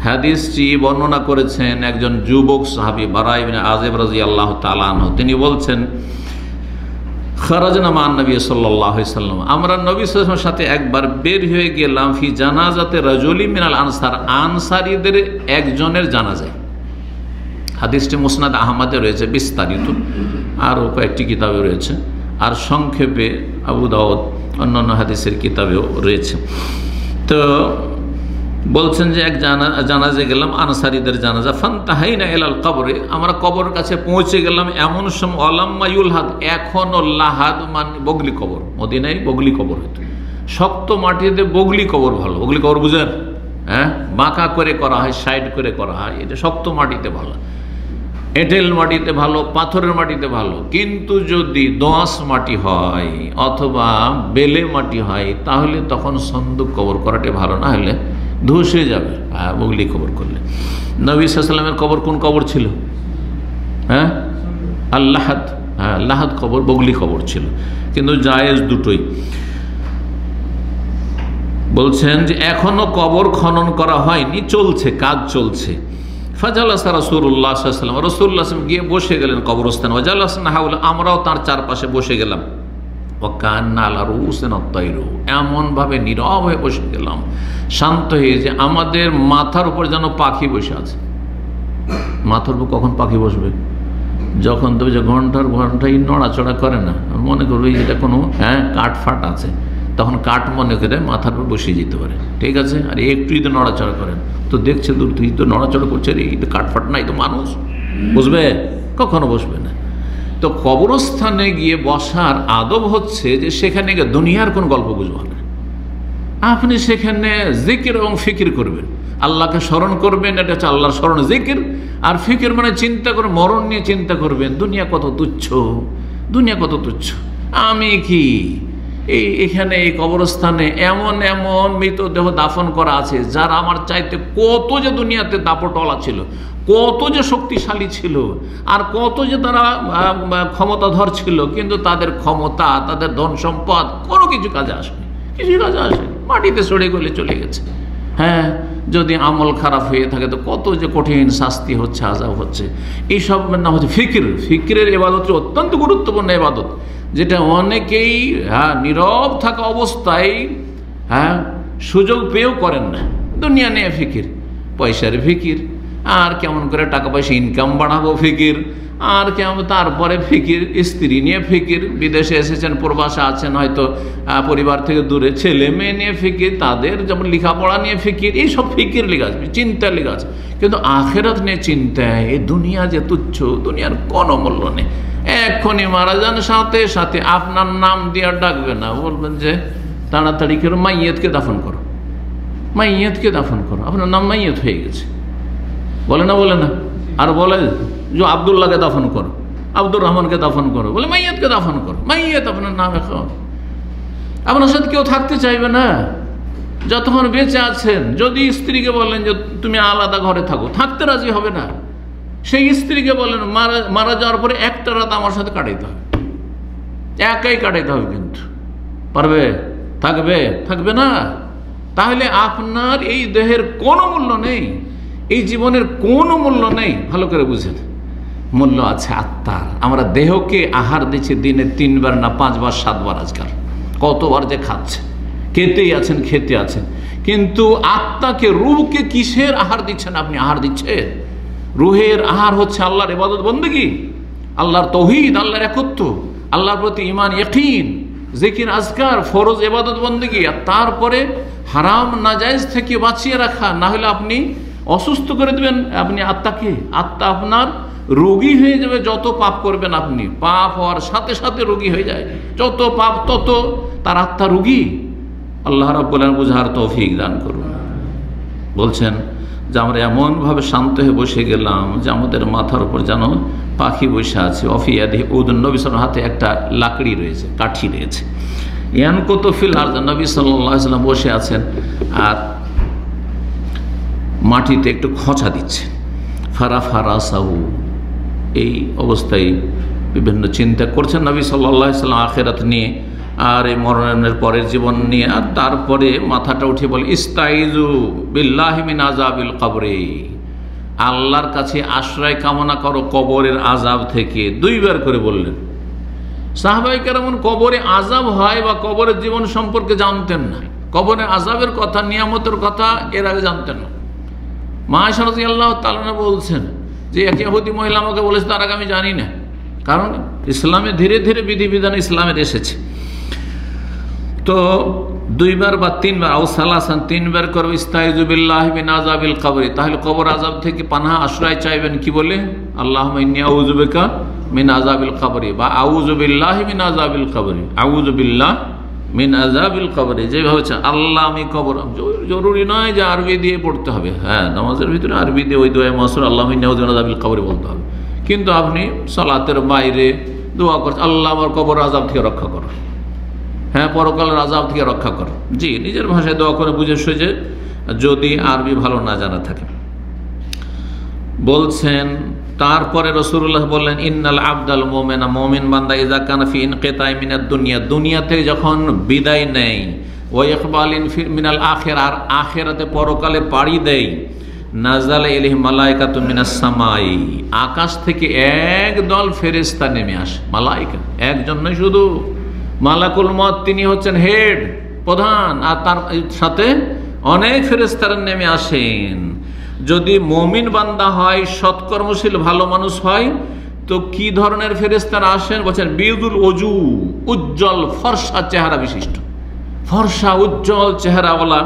হাদিসটি বর্ণনা করেছেন একজন যুবক সাহাবী বারা ইবনে আযিব রাদিয়াল্লাহু তাআলা আনহু। তিনি বলছেন, খারাজনা মান নবী সাল্লাল্লাহু আলাইহি সাল্লাম, আমরা নবী সাল্লাল্লাহু আলাইহি ওয়াসাল্লামের সাথে একবার বের হয়ে গেলাম ফি জানাজাতে রাজুলি মিনাল আনসার, আনসারীদের একজনের জানাজায়। হাদিসটি মুসনাদ আহমদে রয়েছে বিস্তারিত, আরও কয়েকটি কিতাবে রয়েছে, আর সংক্ষেপে আবু দাউদ অন্যান্য হাদিসের কিতাবেও রয়েছে। তো বলছেন যে এক জানাজে গেলাম, আনসারীদের জানাজা। ফান্তাহাইনা ইলাল কবরে, আমরা কবরের কাছে পৌঁছে গেলাম। এমন সময় অলাম্মা ইউলহাদ, এখনও লাহাদ মানে বগলি কবর, মদিনায় বগলি কবর হতো। শক্ত মাটিতে বগলি কবর ভালো, বগলি কবর বুঝেন? হ্যাঁ, বাঁকা করে করা হয়, সাইড করে করা হয়, এটা শক্ত মাটিতে ভালো। এঁটেল মাটিতে ভালো, পাথরের মাটিতে ভালো। কিন্তু যদি দোআঁশ মাটি হয় অথবা বেলে মাটি হয়, তাহলে তখন সন্দুক কবর করাটা ভালো, না হলে ধসে যাবে বগলি কবর করলে। নবী সাল্লাল্লাহু আলাইহি ওয়াসাল্লামের কবর কোন কবর ছিল? হ্যাঁ, আল্লাহাদ, হ্যাঁ লাহাদ কবর, বগলি কবর ছিল, কিন্তু জায়েজ দুটোই। বলছেন যে এখনো কবর খনন করা হয়নি, চলছে, কাজ চলছে। ফাজালাসা রাসূলুল্লাহ সাল্লাল্লাহু আলাইহি ওয়াসাল্লাম, রাসূলুল্লাহ সাল্লাল্লাহু আলাইহি ওয়াসাল্লাম গিয়ে বসে গেলেন কবরস্থানে। ওয়াজালাসনা হাওলা, আমরাও তার চারপাশে বসে গেলাম। ওয়াকান্না আলা রুউসিনা আত-তায়রু, এমনভাবে নীরব হয়ে বসে গেলাম, শান্ত হয়ে, যে আমাদের মাথার উপর যেন পাখি বসে আছে। মাথার উপর কখন পাখি বসবে? যখন তো যে ঘন্টার ঘন্টাই নড়াচড়া করে না, মনে করবে যেটা কোনো কাঠ ফাট আছে, তখন কাঠ মনে করে মাথার উপর বসিয়ে যেতে পারে, ঠিক আছে। আর একটু যদি নড়াচড়া করেন তো দেখছে দূর তুই তো নড়াচড়া করছে, রে এই তো কাঠফাট নাই, তো মানুষ বসবে? কখনো বসবে না। তো কবরস্থানে গিয়ে বসার আদব হচ্ছে যে সেখানে গিয়ে দুনিয়ার কোন গল্প বুঝবেন না, আপনি সেখানে জিকির এবং ফিকির করবেন, আল্লাহকে স্মরণ করবেন। এটা হচ্ছে আল্লাহর স্মরণ, জিকির। আর ফিকির মানে চিন্তা করে, মরণ নিয়ে চিন্তা করবেন, দুনিয়া কত তুচ্ছ, দুনিয়া কত তুচ্ছ, আমি কি এখানে এই কবরস্থানে এমন এমন মৃতদেহ দাফন করা আছে যারা আমার চাইতে কত যে দুনিয়াতে দাপটলা ছিল, কত যে শক্তিশালী ছিল, আর কত যে তারা ক্ষমতাধর ছিল, কিন্তু তাদের ক্ষমতা, তাদের ধন সম্পদ কোনো কিছু কাজে আসেনি, কিছু কাজে আসেনি, মাটিতে সরে গলে চলে গেছে। হ্যাঁ, যদি আমল খারাপ হয়ে থাকে তো কত যে কঠিন শাস্তি হচ্ছে, আযাব হচ্ছে। এইসব না হচ্ছে ফিকির। ফিকিরের ইবাদত অত্যন্ত গুরুত্বপূর্ণ ইবাদত, যেটা অনেকেই নীরব থাকা অবস্থায় সুযোগ পেয়েও করেন না। দুনিয়া নিয়ে ফিকির, পয়সার ফিকির, আর কেমন করে টাকা পয়সা ইনকাম বাড়াবো ফিকির, আর কেমন তারপরে ফিকির, স্ত্রী নিয়ে ফিকির, বিদেশে এসেছেন, প্রবাসে আছেন, হয়তো পরিবার থেকে দূরে, ছেলে মেয়ে নিয়ে ফিকির, তাদের যেমন লেখাপড়া নিয়ে ফিকির, এইসব ফিকির লেখা আছে, চিন্তা লেখা আছে। কিন্তু আখেরাত নিয়ে চিন্তা, এই দুনিয়া যে তুচ্ছ, দুনিয়ার কোনো মূল্য নেই। এক্ষুনি মারা যান, সাথে সাথে আপনার নাম দিয়ে ডাকবে না, বলবেন যে তাড়াতাড়ি করে মাইয়েতকে দাফন করো, মাইয়েতকে দাফন করো, আপনার নাম মাইয়েত হয়ে গেছে, বলে না? বলে না? আর বলে যে আব্দুল্লাহকে দাফন করো, আব্দুর রহমানকে দাফন করো, বলে মাইয়েতকে দাফন করো, মাইয়েত আপনার নাম। এখন আপনার সাথে কেউ থাকতে চাইবে না যতক্ষণ বেঁচে আছেন। যদি স্ত্রীকে বলেন যে তুমি আলাদা ঘরে থাকো, থাকতে রাজি হবে না। সেই স্ত্রীকে বলেন মারা যাওয়ার পরে একটা রাত আমার সাথে কাটাইতে হবে, একাই কাটাইতে হবে, কিন্তু পারবে? থাকবে? থাকবে না। তাহলে আপনার এই দেহের কোনো মূল্য নেই, এই জীবনের কোনো মূল্য নেই। ভালো করে বুঝেন, মূল্য আছে আত্মার। আমরা দেহকে আহার দিচ্ছি দিনে 3 বার না 5 বার 7 বার, আজকাল কতবার যে খাচ্ছে, খেতেই আছেন, খেতে আছেন, কিন্তু আত্মাকে, রূহকে কিসের আহার দিচ্ছেন আপনি? আহার দিচ্ছেন, রুহের আহার হচ্ছে আল্লাহর ইবাদত বন্দেগী, আল্লাহর তৌহিদ, আল্লাহর একত্ব, আল্লাহর প্রতি ঈমান, ইয়াকিন, জিকির, আজকার, ফরজ ইবাদত বন্দেগী। আর তারপরে হারাম নাজায়েজ থেকে বাঁচিয়ে রাখা, না হলে আপনি অসুস্থ করে দেবেন আপনি আত্মাকে। আত্মা আপনার রোগী হয়ে যাবে, যত পাপ করবেন আপনি, পাপ হওয়ার সাথে সাথে রোগী হয়ে যায়, যত পাপ তত তার আত্মা রোগী। আল্লাহ রাব্বুল আলামিন বুঝার তৌফিক দান করুন। বলছেন যে আমরা এমনভাবে শান্ত হয়ে বসে গেলাম যে আমাদের মাথার উপর যেন পাখি বসে আছে। অফিয়াদি উদুন, নবী সাল্লাল্লাহু আলাইহি ওয়াসাল্লাম হাতে একটা লাকড়ি রয়েছে, কাঠি রয়েছে। ইয়ানকুতু ফিল আরদ, নবী সাল্লাল্লাহু আলাইহি ওয়াসাল্লাম বসে আছেন আর মাটিতে একটু খোঁচা দিচ্ছে। ফারাফারাসাহু, এই অবস্থায় বিভিন্ন চিন্তা করছেন নবী সাল্লাল্লাহু আলাইহি ওয়াসাল্লাম আখিরাত নিয়ে। আর এই মরণের পরের জীবন নিয়ে। আর তারপরে মাথাটা উঠে বলে ইস্তাইজু বিল্লাহি মিন আযাবিল কবরি, আল্লাহর কাছে আশ্রয় কামনা করো কবরের আযাব থেকে। দুইবার করে বললেন। সাহাবায়ে কেরাম কবরে আযাব হয় বা কবরের জীবন সম্পর্কে জানতেন না, কবরের আযাবের কথা, নিয়ামতের কথা এর আগে জানতেন না। মা আয়েশা রাদিয়াল্লাহু তাআলা বলছেন যে এক ইহুদি মহিলা আমাকে বলেছে, তার আগে আমি জানি না, কারণ ইসলামে ধীরে ধীরে বিধিবিধান ইসলামের এসেছে। তো দুইবার বা তিনবার, আও সালাসান, তিনবার করবে ইস্তাইযু বিল্লাহি মিন আযাবিল কবর, তাহলে কবর আযাব থেকে পানাহ আশ্রয় চাইবেন কি বলে? আল্লাহুম্মা ইন্নী আউযু বিকা মিন আযাবিল কবর, বা আউযু বিল্লাহি মিন আযাবিল কবর, আউযু বিল্লাহ মিন আযাবিল কবর। যেভাবে হচ্ছে আল্লাহ আমি কবর, জরুরি নয় যে আরবি দিয়ে পড়তে হবে, হ্যাঁ নামাজের ভিতরে আরবি দিয়ে ওই দোয়া মাসুর আল্লাহুম্মা ইন্নী আউযু বিকা মিন আযাবিল কবর বলতে হবে, কিন্তু আপনি সালাতের বাইরে দোয়া করছেন আল্লাহ আমার কবর আযাব থেকে রক্ষা করো, হ্যাঁ পরকালের আযাব থেকে রক্ষা করো। জি, নিজের ভাষায় দোয়া করে বুঝে সুঝে, যদি আরবি ভালো না জানা থাকে। বলছেন তারপরে রাসূলুল্লাহ বললেন ইন্নাল আবদাল মুমিনা, মুমিন বান্দা ইযা কানা ফি ইনকিতাই মিনাদ দুনিয়া, দুনিয়াতে যখন বিদায় নেয়, ওয়া ইকবালিন ফি মিনাল আখিরা, আর আখিরাতে পরকালে পাড়ি দেয়, নাযালা ইলাইহি মালায়েকাতুম মিনাস সামাই, আকাশ থেকে একদল ফেরেশতা নেমে আসে। মালায়েকা একজন নয়, শুধু মালাকুল মউত তিনি হচ্ছেন হেড, প্রধান, আর তার সাথে অনেক ফেরেশতারা নেমে আসেন। যদি মুমিন বান্দা হয়, সৎকর্মশীল ভালো মানুষ হয়, তো কি ধরনের ফেরেশতারা আসেন বলছেন? বিয়দুল ওজু, উজ্জ্বল ফর্সা চেহারা বিশিষ্ট, ফর্সা উজ্জ্বল চেহারাওয়ালা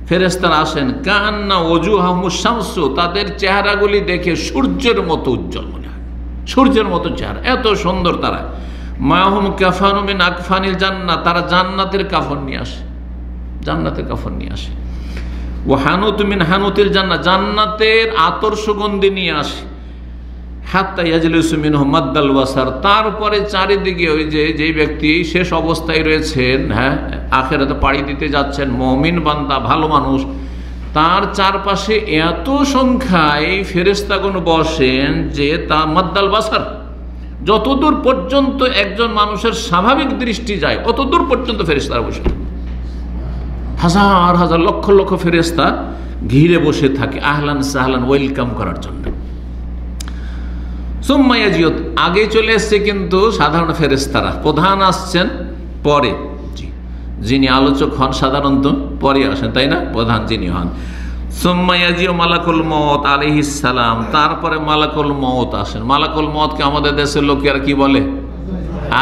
ফেরেশতারা আসেন। কান্না ওজুহাহুমুশ শামসু, তাদের চেহারাগুলি দেখে সূর্যের মতো উজ্জ্বল মনে হয়, সূর্যের মতো চেহারা, এত সুন্দর তারা। মাহুম কাফানু মিন আকফানিল জান্নাত, তারা জান্নাতের কাফন নিয়ে আসে, জান্নাতের কাফন নিয়ে আসে। ও হানুত মিন হানুতিল জান্নাত, জান্নাতের আতর সুগন্ধি নিয়ে আসে। হাত্তা ইয়াজলিসু মিনহু মাদ্দাল ওয়াসার, তারপরে চারিদিকে ওই যে ব্যক্তি শেষ অবস্থায় রয়েছেন, হ্যাঁ আখিরাতে পাড়ি দিতে যাচ্ছেন, মুমিন বান্দা ভালো মানুষ, তার চারপাশে এত সংখ্যায় ফেরেশতাগণ বসেন যে তা মাদ্দাল ওয়াসার, যতদূর পর্যন্ত একজন মানুষের স্বাভাবিক দৃষ্টি যায় অতদূর পর্যন্ত ফেরেশতারা বসে, হাজার হাজার লক্ষ লক্ষ ফেরেশতা ঘিরে বসে থাকে আহলান সাহলান ওয়েলকাম করার জন্য। সুম্মা ইয়াজিউত, আগে চলে এসছে কিন্তু সাধারণ ফেরেশতারা, প্রধান আসছেন পরে, যিনি আলোচক হন সাধারণত পরে আসেন, তাই না? প্রধান যিনি হন। সুম্মা ইয়াজিউ মালাকুল মউত আলাইহিস সালাম, তারপরে মালাকুল মউত আসেন। মালাকুল মউতকে আমাদের দেশের লোকেরা কি বলে?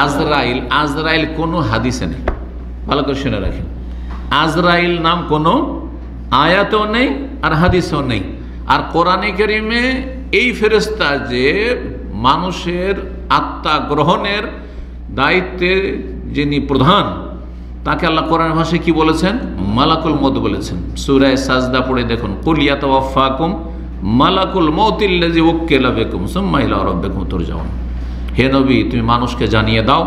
আজরাইল। আজরাইল কোনো হাদিসে নেই, ভালো করে শুনে রাখেন। আজরাইল নাম কোনো আয়াতেও নেই আর হাদিসেও নেই। আর কোরআনে কারিমে এই ফেরেশতা যে মানুষের আত্মা গ্রহণের দায়িত্বে যিনি প্রধান, তাকে আল্লাহ কোরআন ভাষায় কি বলেছেন? মালাকুল মউত বলেছেন। সূরা সাজদা পড়ে দেখুন, কুল ইয়াতাওয়াফাকুম মালাকুল মউতিল্লাযী ওয়াক্কালা বিকুম সুম্মা ইলা রাব্বিকুম তুরজাউন। হে নবী, তুমি মানুষকে জানিয়ে দাও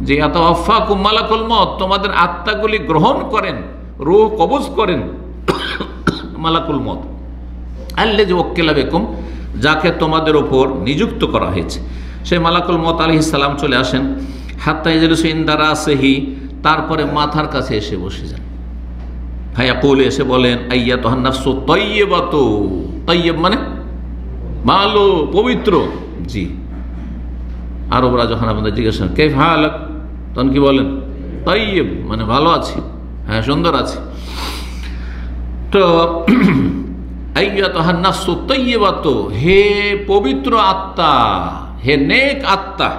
যে ইয়াতাওয়াফাকুম মালাকুল মউত, তোমাদের আত্মাগুলি গ্রহণ করেন, রূহ কবজ করেন মালাকুল মউত আল্লাযী ওয়াক্কালা বিকুম, যাকে তোমাদের উপর নিযুক্ত করা হয়েছে। সেই মালাকুল মউত আলাইহিস সালাম চলে আসেন। হাত্তা ইয়াজলিসু ইনদা রাসিহি, তারপরে মাথার কাছে এসে বসে যান। ফায়াকুল, এসে বলেন আইয়াতুহান নাফসু তাইয়্যিবাতু, তাইয়্যিব মানে ভালো পবিত্র। জি, আরবরা যখন আপনাদের জিজ্ঞেস করেন কাইফ হালাক, তখন কি বলেন? তাইয়্যিব মানে ভালো আছি, হ্যাঁ সুন্দর আছি। তো আইয়াতুহান নাফসু তাইয়্যিবাতু, হে পবিত্র আত্মা, হে নেক আত্মা,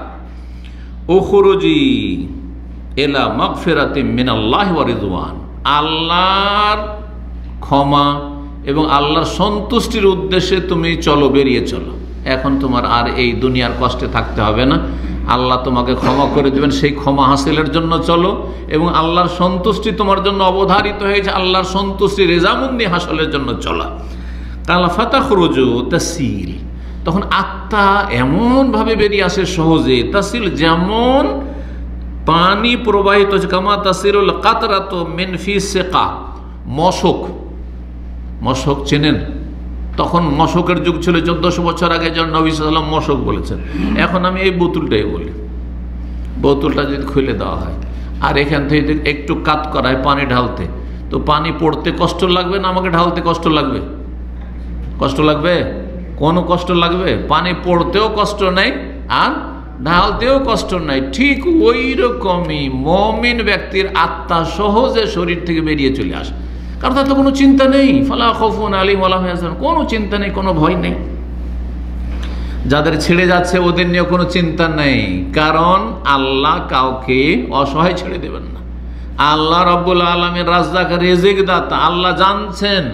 উখরুজি এলা মাগফিরাতিম মিনাল্লাহি ওয়া রিদওয়ান, আল্লাহর ক্ষমা এবং আল্লাহর সন্তুষ্টির উদ্দেশ্যে তুমি চলো, বেরিয়ে চলো। এখন তোমার আর এই দুনিয়ার কষ্টে থাকতে হবে না, আল্লাহ তোমাকে ক্ষমা করে দেবেন, সেই ক্ষমা হাসিলের জন্য চলো। এবং আল্লাহর সন্তুষ্টি তোমার জন্য অবধারিত হয়েছে, আল্লাহর সন্তুষ্টি রেজামন্দি হাসিলের জন্য চলা। কালা ফাতাখরুজু তাসিল, তখন আত্মা এমনভাবে বেরিয়ে আসে সহজে, তাসিল যেমন পানি প্রবাহিত হচ্ছে, কামা তাসিরুল কাতরাতু মিন ফি সিকা, মশক, মশক চেনেন? তখন মশকের যুগ ছিল, 1400 বছর আগে যখন নবী সাল্লাল্লাহু আলাইহি ওয়াসাল্লাম মশক বলেছেন। এখন আমি এই বোতলটাই বলি, বোতলটা যদি খুলে দেওয়া হয় আর এখান থেকে একটু কাত করায় পানি ঢালতে, তো পানি পড়তে কষ্ট লাগবে না আমাকে ঢালতে কষ্ট লাগবে? কষ্ট লাগবে? কোনো কষ্ট লাগবে? পানি পড়তেও কষ্ট নেই আর ঢালতেও কষ্ট নাই। ঠিক ওই রকমই মুমিন ব্যক্তির আত্মা সহজে শরীর থেকে বেরিয়ে চলে আসে, কারণ তার তো কোনো চিন্তা নেই। ফালা খাউফুন আলাইহিম ওয়া লা হুম ইয়াহজানুন, কোনো চিন্তা নেই, কোনো ভয় নেই। যাদের ছেড়ে যাচ্ছে ওদের নিয়ে কোনো চিন্তা নেই, কারণ আল্লাহ কাউকে অসহায় ছেড়ে দেবেন না। আল্লাহ রাব্বুল আলামিন রাজ্জাক, রিজিক দাতা। আল্লাহ জানছেন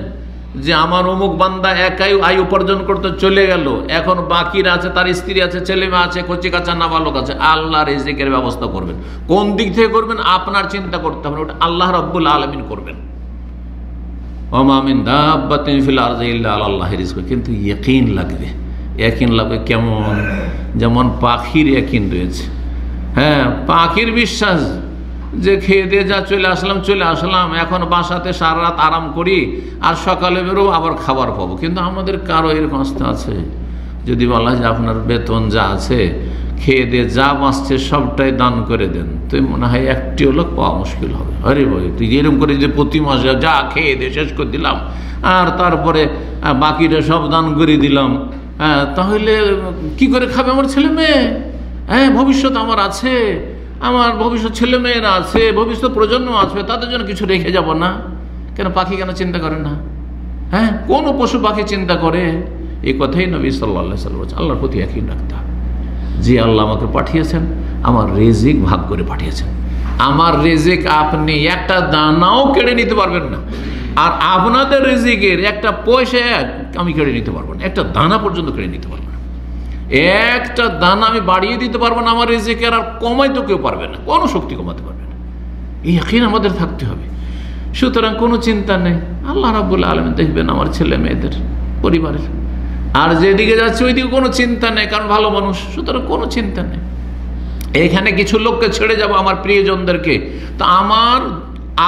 যে আমার অমুক বান্দা একাই আয় উপার্জন করতে চলে গেল, এখন বাকিরা আছে, তার স্ত্রী আছে, ছেলে মেয়ে আছে, কচি কাঁচা নাবালক আছে। আল্লাহ রিজিকের ব্যবস্থা করবেন। কোন দিক থেকে করবেন আপনার চিন্তা করতে হবে, ওটা আল্লাহ রাব্বুল আলামিন করবেন। ওয়া মা মিন দাব্বাতিন ফিল আরদি ইল্লা আলাল্লাহি রিজকুহা, কিন্তু ইয়াকিন লাগবে। ইয়াকিন লাগবে কেমন? যেমন পাখির ইয়াকিন রয়েছে। হ্যাঁ, পাখির বিশ্বাস যে খেয়ে দিয়ে যা চলে আসলাম, এখন বাসাতে সারা রাত আরাম করি আর সকালে বেরো আবার খাবার পাবো। কিন্তু আমাদের কারো এরকম অবস্থা আছে? যদি বলা যায় আপনার বেতন যা আছে খেয়ে দিয়ে যা বাঁচছে সবটাই দান করে দেন, তো মনে হয় একটিও লোক পাওয়া মুশকিল হবে। আরে ভাই, তুই এরকম করে যে প্রতি মাসে যা খেয়ে দিয়ে শেষ করে দিলাম আর তারপরে বাকিটা সব দান করে দিলাম, হ্যাঁ, তাহলে কি করে খাবে আমার ছেলে মেয়ে? হ্যাঁ, ভবিষ্যৎ আমার আছে, আমার ভবিষ্যৎ ছেলে মেয়েরা আছে, ভবিষ্যৎ প্রজন্ম আসবে, তাদের জন্য কিছু রেখে যাব না। কেন পাখি কেন চিন্তা করে না? হ্যাঁ, কোন পশু পাখি চিন্তা করে? এই কথাই নবী সাল্লাল্লাহু আলাইহি ওয়াসাল্লাম বলেছেন, আল্লাহর প্রতি ইয়াকিন রাখতে হবে। যে আল্লাহ আমাকে পাঠিয়েছেন, আমার রিজিক ভাগ করে পাঠিয়েছেন। আমার রিজিক আপনি একটা দানাও কেড়ে নিতে পারবেন না, আর আপনাদের রিজিকের একটা পয়সা আমি কেড়ে নিতে পারবো না, একটা দানা পর্যন্ত কেড়ে নিতে পারবো না। একটা দানা আমি বাড়িয়ে দিতে পারবো না আমার রিজিকের, আর কমাইতে কেউ পারবে না, কোনো শক্তি কমাতে পারবে না। এই ইয়াকিন আমাদের থাকতে হবে। সুতরাং কোনো চিন্তা নেই, আল্লাহ রাব্বুল আলামিন দেখবেন আমার ছেলে মেয়েদের, পরিবারের। আর যেদিকে যাচ্ছে ওইদিকে কোনো চিন্তা নেই, কারণ ভালো মানুষ, সুতরাং কোনো চিন্তা নেই। এখানে কিছু লোককে ছেড়ে যাব আমার প্রিয়জনদেরকে, তো আমার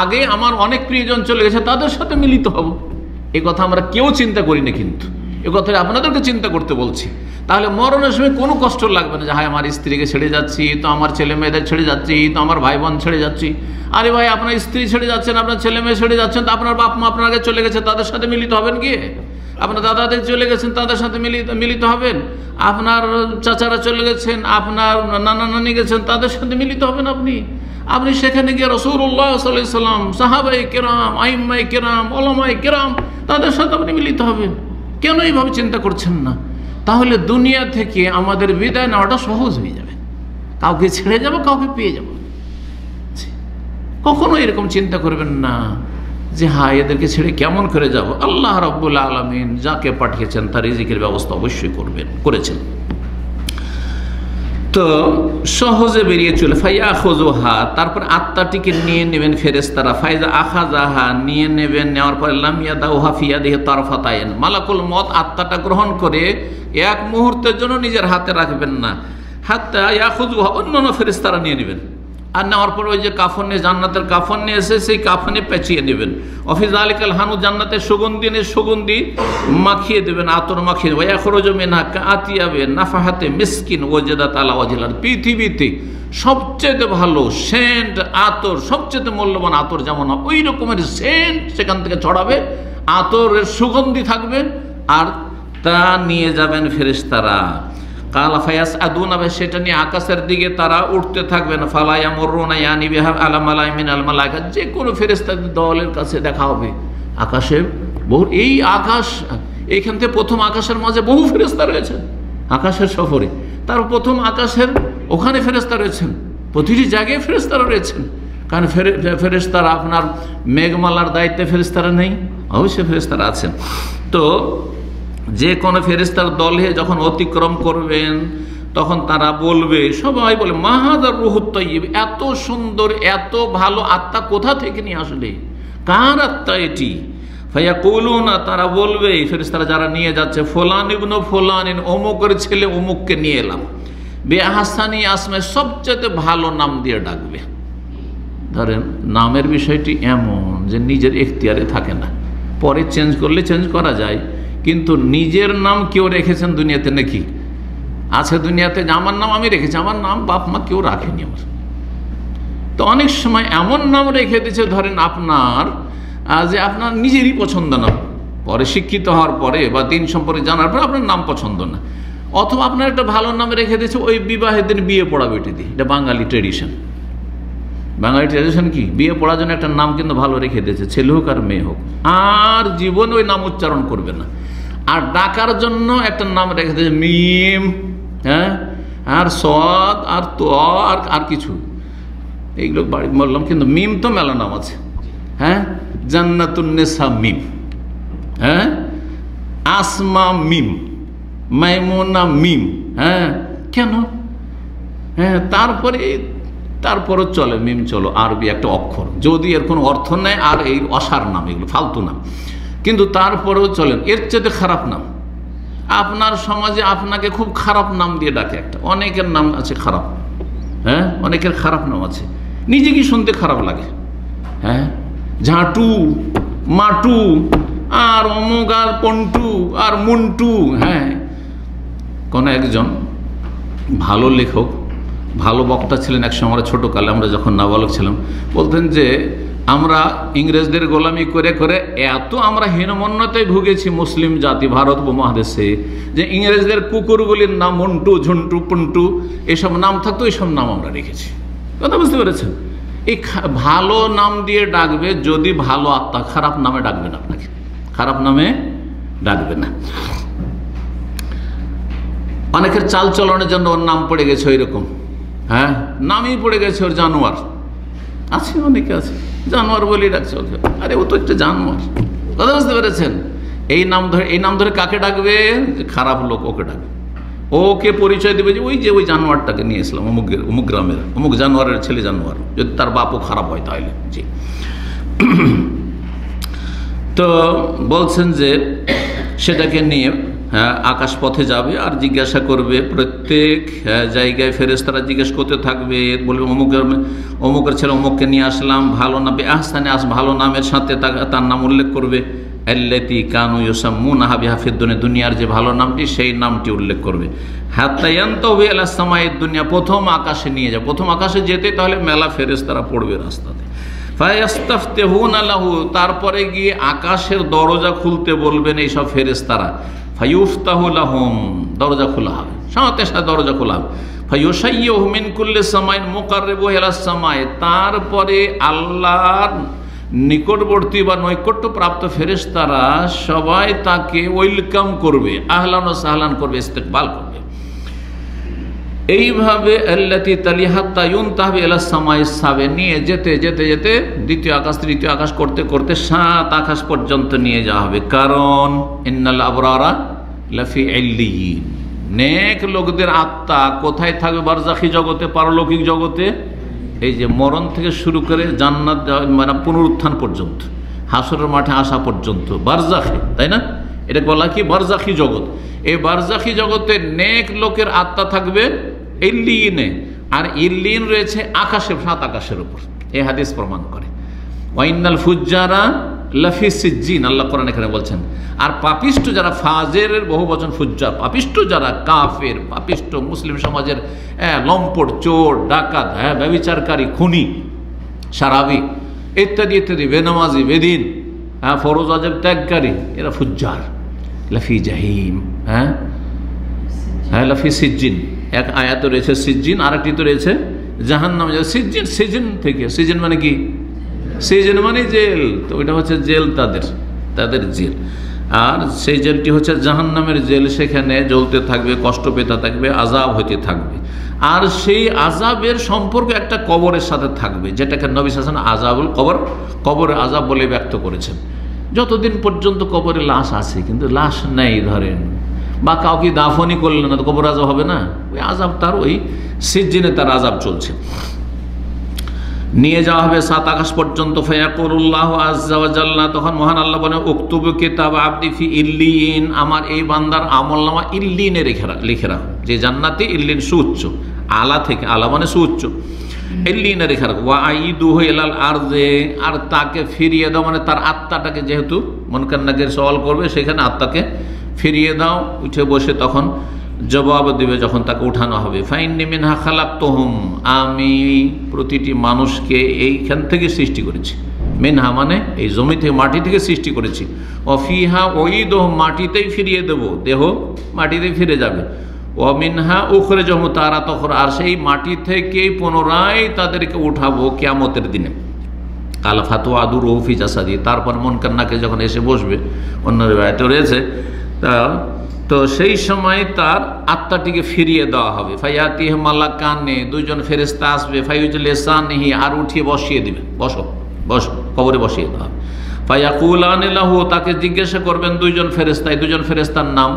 আগে আমার অনেক প্রিয়জন চলে গেছে, তাদের সাথে মিলিত হব। এই কথা আমরা কেউ চিন্তা করি না, কিন্তু এ কথা আপনাদেরকে চিন্তা করতে বলছি। তাহলে মরণের সময় কোনো কষ্ট লাগবে না যে হায় আমার স্ত্রীকে ছেড়ে যাচ্ছি, তো আমার ছেলে মেয়েদের ছেড়ে যাচ্ছি, তো আমার ভাই বোন ছেড়ে যাচ্ছি। আরে ভাই, আপনার স্ত্রী ছেড়ে যাচ্ছেন, আপনার ছেলে মেয়ে ছেড়ে যাচ্ছেন, তো আপনার বাপ মা আপনার আগে চলে গেছে, তাদের সাথে মিলিত হবেন গিয়ে। আপনার দাদাদের চলে গেছেন, তাদের সাথে মিলিত হবেন। আপনার চাচারা চলে গেছেন, আপনার নানা নানি গেছেন, তাদের সাথে মিলিত হবেন। আপনি সেখানে গিয়ে রাসূলুল্লাহ সাল্লাল্লাহু আলাইহি ওয়াসাল্লাম, সাহাবায়ে কেরাম, আইম্মায়ে কেরাম, উলামায়ে কেরাম, তাদের সাথে আপনি মিলিত হবেন। কেন এইভাবে চিন্তা করছেন না? তাহলে দুনিয়া থেকে আমাদের বিদায় নেওয়াটা সহজ হয়ে যাবে। কাউকে ছেড়ে যাব, কাউকে পেয়ে যাব। কখনো এরকম চিন্তা করবেন না যে হ্যাঁ এদেরকে ছেড়ে কেমন করে যাব। আল্লাহ রাব্বুল আলামিন যাকে পাঠিয়েছেন তার রিজিকের ব্যবস্থা অবশ্যই করেছেন। তো সহজে বেরিয়ে চলে ফায়াখুযুহা, তারপর আত্মাটিকে নিয়ে নেবেন ফেরেশতারা। ফাইজা আখাযাহা, নিয়ে নেবেন, নেওয়ার পরে লাম ইয়াদাউহা ফি ইয়াদিহি তারফাতাইন, মালাকুল মউত আত্মাটা গ্রহণ করে এক মুহূর্তের জন্য নিজের হাতে রাখবেন না। হাত্তা ইয়াখুযুহা, অন্যান্য ফেরেশতারা নিয়ে নেবেন। আর নেওয়ার পর ওই যে কাফন নিয়ে, জান্নাতের কাফন নিয়ে এসে সেই কাফনে পেঁচিয়ে নেবেন। অফিজ আলিকাল হানু, জান্নাতের সুগন্ধি মাখিয়ে দেবেন, আতর মাখিয়ে দেবেন। ইয়াখরুজু মিনহা কাআতিয়াবে নাফাহাতে মিসকিন ওয়াজাদাত আলা ওয়াজহিল, পৃথিবীতে সবচেয়ে ভালো সেন্ট আতর, সবচেয়ে মূল্যবান আতর যেমন ওই রকমের সেন্ট সেখান থেকে ছড়াবে, আতরের সুগন্ধি থাকবে, আর তা নিয়ে যাবেন ফেরেশতারা। কালা ফায়াস আদুনা, সেটা নিয়ে আকাশের দিকে তারা উঠতে থাকবেন। ফালা ইয়ামুরুনা ইয়ানি বিহা আলা মালাইন মিনাল মালাইকা, যে কোনো ফেরেশতাদের দলের কাছে দেখা হবে আকাশে। বহু এই আকাশ, এইখান থেকে প্রথম আকাশের মাঝে বহু ফেরেশতা রয়েছেন আকাশের সফরে। তার প্রথম আকাশের ওখানে ফেরেশতা রয়েছেন, প্রতিটি জায়গায় ফেরেশতারা রয়েছেন। কারণ ফেরেশতারা আপনার মেঘমালার দায়িত্বে ফেরেশতারা নেই, অবশ্যই ফেরেশতারা আছেন। তো যে কোনো ফেরেশতার দলে যখন অতিক্রম করবেন তখন তারা বলবে, সবাই বলে মাহাদার রুহুত তাইয়্যিব, এত সুন্দর এত ভালো আত্মা কোথা থেকে নিয়ে আসলে, কার আত্মা এটি? ফায়াকুলুনা, তারা বলবে ফেরেশতারা যারা নিয়ে যাচ্ছে, ফুলান ইবনু ফুলানিন, অমুকের ছেলে অমুককে নিয়ে এলাম, বিআহসানি আসমায়ে, সবচেয়ে ভালো নাম দিয়ে ডাকবে। ধরেন নামের বিষয়টি এমন যে নিজের এখতিয়ারে থাকে না, পরে চেঞ্জ করলে চেঞ্জ করা যায়, কিন্তু নিজের নাম কেউ রেখেছেন দুনিয়াতে নাকি? আছে দুনিয়াতে যে আমার নাম আমি রেখেছি, আমার নাম বাপ মা কেউ রাখেনি। আমার তো অনেক সময় এমন নাম রেখে দিয়েছে, ধরেন আপনার যে আপনার নিজেরই পছন্দ না, পরে শিক্ষিত হওয়ার পরে বা দিন সম্পর্কে জানার পরে আপনার নাম পছন্দ না, অথবা আপনার একটা ভালো নাম রেখে দিয়েছে ওই বিবাহের দিন বিয়ে পড়া বেটে দিয়ে। এটা বাঙালি ট্রেডিশন। বাঙালি ট্রেডিশন কি, বিয়ে পড়ার জন্য একটা নাম কিন্তু ভালো রেখে দিয়েছে, ছেলে হোক আর মেয়ে হোক, আর জীবন ওই নাম উচ্চারণ করবে না। আর ডাকার জন্য একটা নাম রেখে দিয়েছে মিম, হ্যাঁ, আর সদ আর তো আর কিছু, এইগুলো বাড়ি বললাম, কিন্তু মিম তো মেলা নাম আছে। হ্যাঁ, জান্নাতুন্নেসা মিম, হ্যাঁ, আসমা মিম, মাইমুনা মিম। হ্যাঁ, কেন? হ্যাঁ, তারপরও চলে মিম, চলো আরবি একটা অক্ষর, যদি এর কোনো অর্থ নেই, আর এই অসার নাম, এগুলো ফালতু নাম, কিন্তু তারপরেও চলেন। এর চেয়ে খারাপ নাম, আপনার সমাজে আপনাকে খুব খারাপ নাম দিয়ে ডাকে একটা, অনেকের নাম আছে খারাপ, হ্যাঁ, অনেকের খারাপ নাম আছে, নিজে কি শুনতে খারাপ লাগে। হ্যাঁ, ঝাঁটু, মাটু, আর অমুক, আর পন্টু, আর মুন্টু। হ্যাঁ, কোন একজন ভালো লেখক, ভালো বক্তা ছিলেন এক সময়, আমরা ছোটোকালে, আমরা যখন নাবালক ছিলাম, বলতেন যে আমরা ইংরেজদের গোলামি করে করে এত আমরা হীনমন্যতায় ভুগেছি মুসলিম জাতি ভারত উপমহাদেশে, যে ইংরেজদের কুকুরগুলির নাম মন্টু, ঝুন্টু, পুন্টু এসব নাম থাকতো, এইসব নাম আমরা রেখেছি। কথা বুঝতে পেরেছেন? এই ভালো নাম দিয়ে ডাকবে যদি ভালো আত্মা, খারাপ নামে ডাকবে না, আপনাকে খারাপ নামে ডাকবে না। অনেকের চাল চলনের জন্য ওর নাম পড়ে গেছে ওই রকম, হ্যাঁ, নামই পড়ে গেছে ওর জানোয়ার, আছে অনেকে আছে জানোয়ার বলেই ডাকছে ওকে, আরে ও তো একটা জানোয়ার। কথা বুঝতে পেরেছেন? এই নাম ধরে কাকে ডাকবে? খারাপ লোক, ওকে ডাকবে, ওকে পরিচয় দেবে যে ওই জানোয়ারটাকে নিয়ে এসলাম অমুক গ্রামের, অমুক জানোয়ারের ছেলে জানোয়ার, যদি তার বাপও খারাপ হয় তাহলে। জি। তো বলছেন যে সেটাকে নিয়ে আকাশ পথে যাবে আর জিজ্ঞাসা করবে, প্রত্যেক জায়গায় ফেরেশতারা জিজ্ঞেস করতে থাকবে, বলবে অমুকের ছেলে অমুককে নিয়ে আসলাম, ভালো নাম আহসানে ভালো নামের সাথে তার নাম উল্লেখ করবে, আল্লাতী কানু ইউসাম্মুনাহা বিহা ফিদ দুনিয়া, দুনিয়ার যে ভালো নামটি সেই নামটি উল্লেখ করবে। হাত্তা ইয়ানতাহু ইলা সামাইদ দুনিয়া, প্রথম আকাশে নিয়ে যাবে। প্রথম আকাশে যেতে তাহলে মেলা ফেরেশতারা পড়বে রাস্তাতে। ফায়াস্তাফতিহুনা লাহু, তারপরে গিয়ে আকাশের দরজা খুলতে বলবেন এইসব ফেরেশতারা। ফায়ুফতাহু লাহুম, দরজা খোলা হবে, সাথে সাথে দরজা খোলা হবে। ফায়ুসাইয়্যুহু মিন কুল্লি সামাইন মুকাররিবু ইলা সামাই, তারপরে আল্লাহর নিকটবর্তী বা নৈকট্যপ্রাপ্ত ফেরেশতারা সবাই তাকে ওয়েলকাম করবে, আহলান ও সাহলান করবে, ইস্তেকবাল করবে। এইভাবে আল্লাতী তালিহা হাত্তা ইউনতাহা ইলা সামাই সাবে, নিয়ে যেতে যেতে যেতে দ্বিতীয় আকাশ তৃতীয় আকাশ করতে করতে 7 আকাশ পর্যন্ত নিয়ে যাওয়া হবে। কারণ ইন্নাল আবরারা লাফি ইল্লিয়িন, নেক লোকদের আত্মা কোথায় থাকবে? বারজাখী জগতে, পারলৌকিক জগতে। এই যে মরণ থেকে শুরু করে জান্নাত মানে পুনরুত্থান পর্যন্ত, হাসরের মাঠে আসা পর্যন্ত বারজাখী, তাই না? এটা বলা কি বারজাখী জগৎ। এই বারজাখী জগতে নেক লোকের আত্মা থাকবে ইল্লিয়িনে, আর ইল্লিয়িন রয়েছে আকাশে, 7 আকাশের উপর। এই হাদিস প্রমাণ করে। ওয়াইনাল ফুজ্জারা লাফি সিজ্জিন, আল্লাহ কোরআন এখানে বলছেন। আর পাপিষ্ট যারা, ফাজেরের বহু বচন ফুজ্জার, পাপিষ্ট যারা, কাফের, পাপিষ্ট মুসলিম সমাজের লম্পট, চোর, ডাকাত, ব্যভিচারকারী, খুনি, সারাবি ইত্যাদি ইত্যাদি, বেনামাজি, বেদিন, ফরজ ওয়াজিব ত্যাগকারী, এরা ফুজ্জার। লাফি জাহিম, হ্যাঁ, লাফি সিজ্জিন, এক আয়াত রয়েছে সিজ্জিন, আরেকটি তো রয়েছে জাহান্নাম। সিজ্জিন, সিজন থেকে, সিজন মানে কি? সিজন মানে জেল, তো ওইটা হচ্ছে জেল, তাদের জেল। আর সেই জেলটি হচ্ছে জাহান্নামের জেল, সেখানে জ্বলতে থাকবে, কষ্ট পেতে থাকবে, আযাব হতে থাকবে। আর সেই আযাবের সম্পর্ক একটা কবরের সাথে থাকবে, যেটাকে নবী সাল্লাল্লাহু আলাইহি ওয়াসাল্লাম আযাবুল কবর, কবরের আযাব বলে ব্যক্ত করেছেন। যতদিন পর্যন্ত কবরে লাশ আছে, কিন্তু লাশ নেই ধরেন, বা কাউকে দাফনই করলেন না, তো কবর আযাব হবে না? ওই আযাব তার, ওই সিজ্জিনে তার আযাব চলছে। নিয়ে যাওয়া হবে 7 আকাশ পর্যন্ত। ফায়াকুলুল্লাহু আযজা ওয়া জাল্লা, তখন মহান আল্লাহ বলেন, উকতুবু কিতাব আবদি ফি ইল্লিয়িন, আমার এই বান্দার আমলনামা ইল্লিয়িনে লিখে রাখো। যে জান্নাতি, ইল্লিয়িন সুউচ্চ, আলা থেকে, আলা মানে সুউচ্চ, ইল্লিয়িনে লিখে রাখো। ওয়া আইদুহু ইলাল আরদে, আর তাকে ফিরিয়ে দাও, মানে তার আত্মাটাকে, যেহেতু মুনকার নাকির সওয়াল করবে, সেখানে আত্মাকে ফিরিয়ে দাও। উঠে বসে তখন জবাব দেবে যখন তাকে উঠানো হবে, ফাইন্নী মিনহা খালাকতুহুম, আমি প্রতিটি মানুষকে এইখান থেকে সৃষ্টি করেছি। মিনহা মানে এই জমি থেকে, মাটি থেকে সৃষ্টি করেছি। অফিহা উঈদুহুম, মাটিতেই ফিরিয়ে দেব, দেহ মাটিতেই ফিরে যাবে। ও মিনহা উখরিজুহুম তারাতান উখরা, আর সেই মাটি থেকে পুনরায় তাদেরকে উঠাবো কিয়ামতের দিনে। কালা ফাতুআদু রূহু ফি জাসাদি, তারপর মুনকার নাকির যখন এসে বসবে, অন্য রিওয়ায়াতে রয়েছে, তো সেই সময় তার আত্মাটিকে ফিরিয়ে দেওয়া হবে। ফায়াতিহি মালাকানে, দুইজন ফেরেশতা আসবে, ফায়ুজলিসানিহি, আর উঠিয়ে বসিয়ে দিবে, বসো বসো, কবরে বসিয়ে দেওয়া হবে। ফায়াকুলানি লাহু, তাকে জিজ্ঞাসা করবেন দুইজন ফেরেশতা, এই দুইজন ফেরেশতার নাম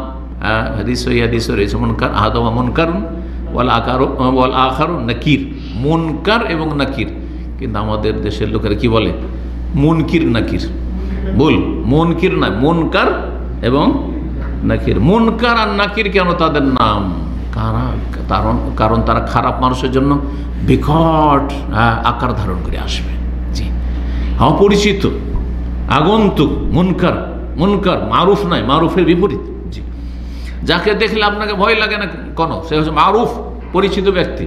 হাদিস রয়েছে, মুনকার, আহাদুহুমা মুনকারুন ওয়াল আখারু নাকির। মুনকার এবং নাকির, কিন্তু আমাদের দেশের লোকেরা কি বলে? মুনকির নাকির। বল, মুনকির না, মুনকার এবং নাকির। মুনকার আর নাকির কেন তাদের নাম? কারণ তারা খারাপ মানুষের জন্য বিকট আকার ধারণ করে আসবে। জি, অপরিচিত, আগন্তুক। মুনকার, মুনকার মারুফ নয়, মারুফের বিপরীত। জি, যাকে দেখলে আপনাকে ভয় লাগে না কোনো, সে হচ্ছে মারুফ, পরিচিত ব্যক্তি,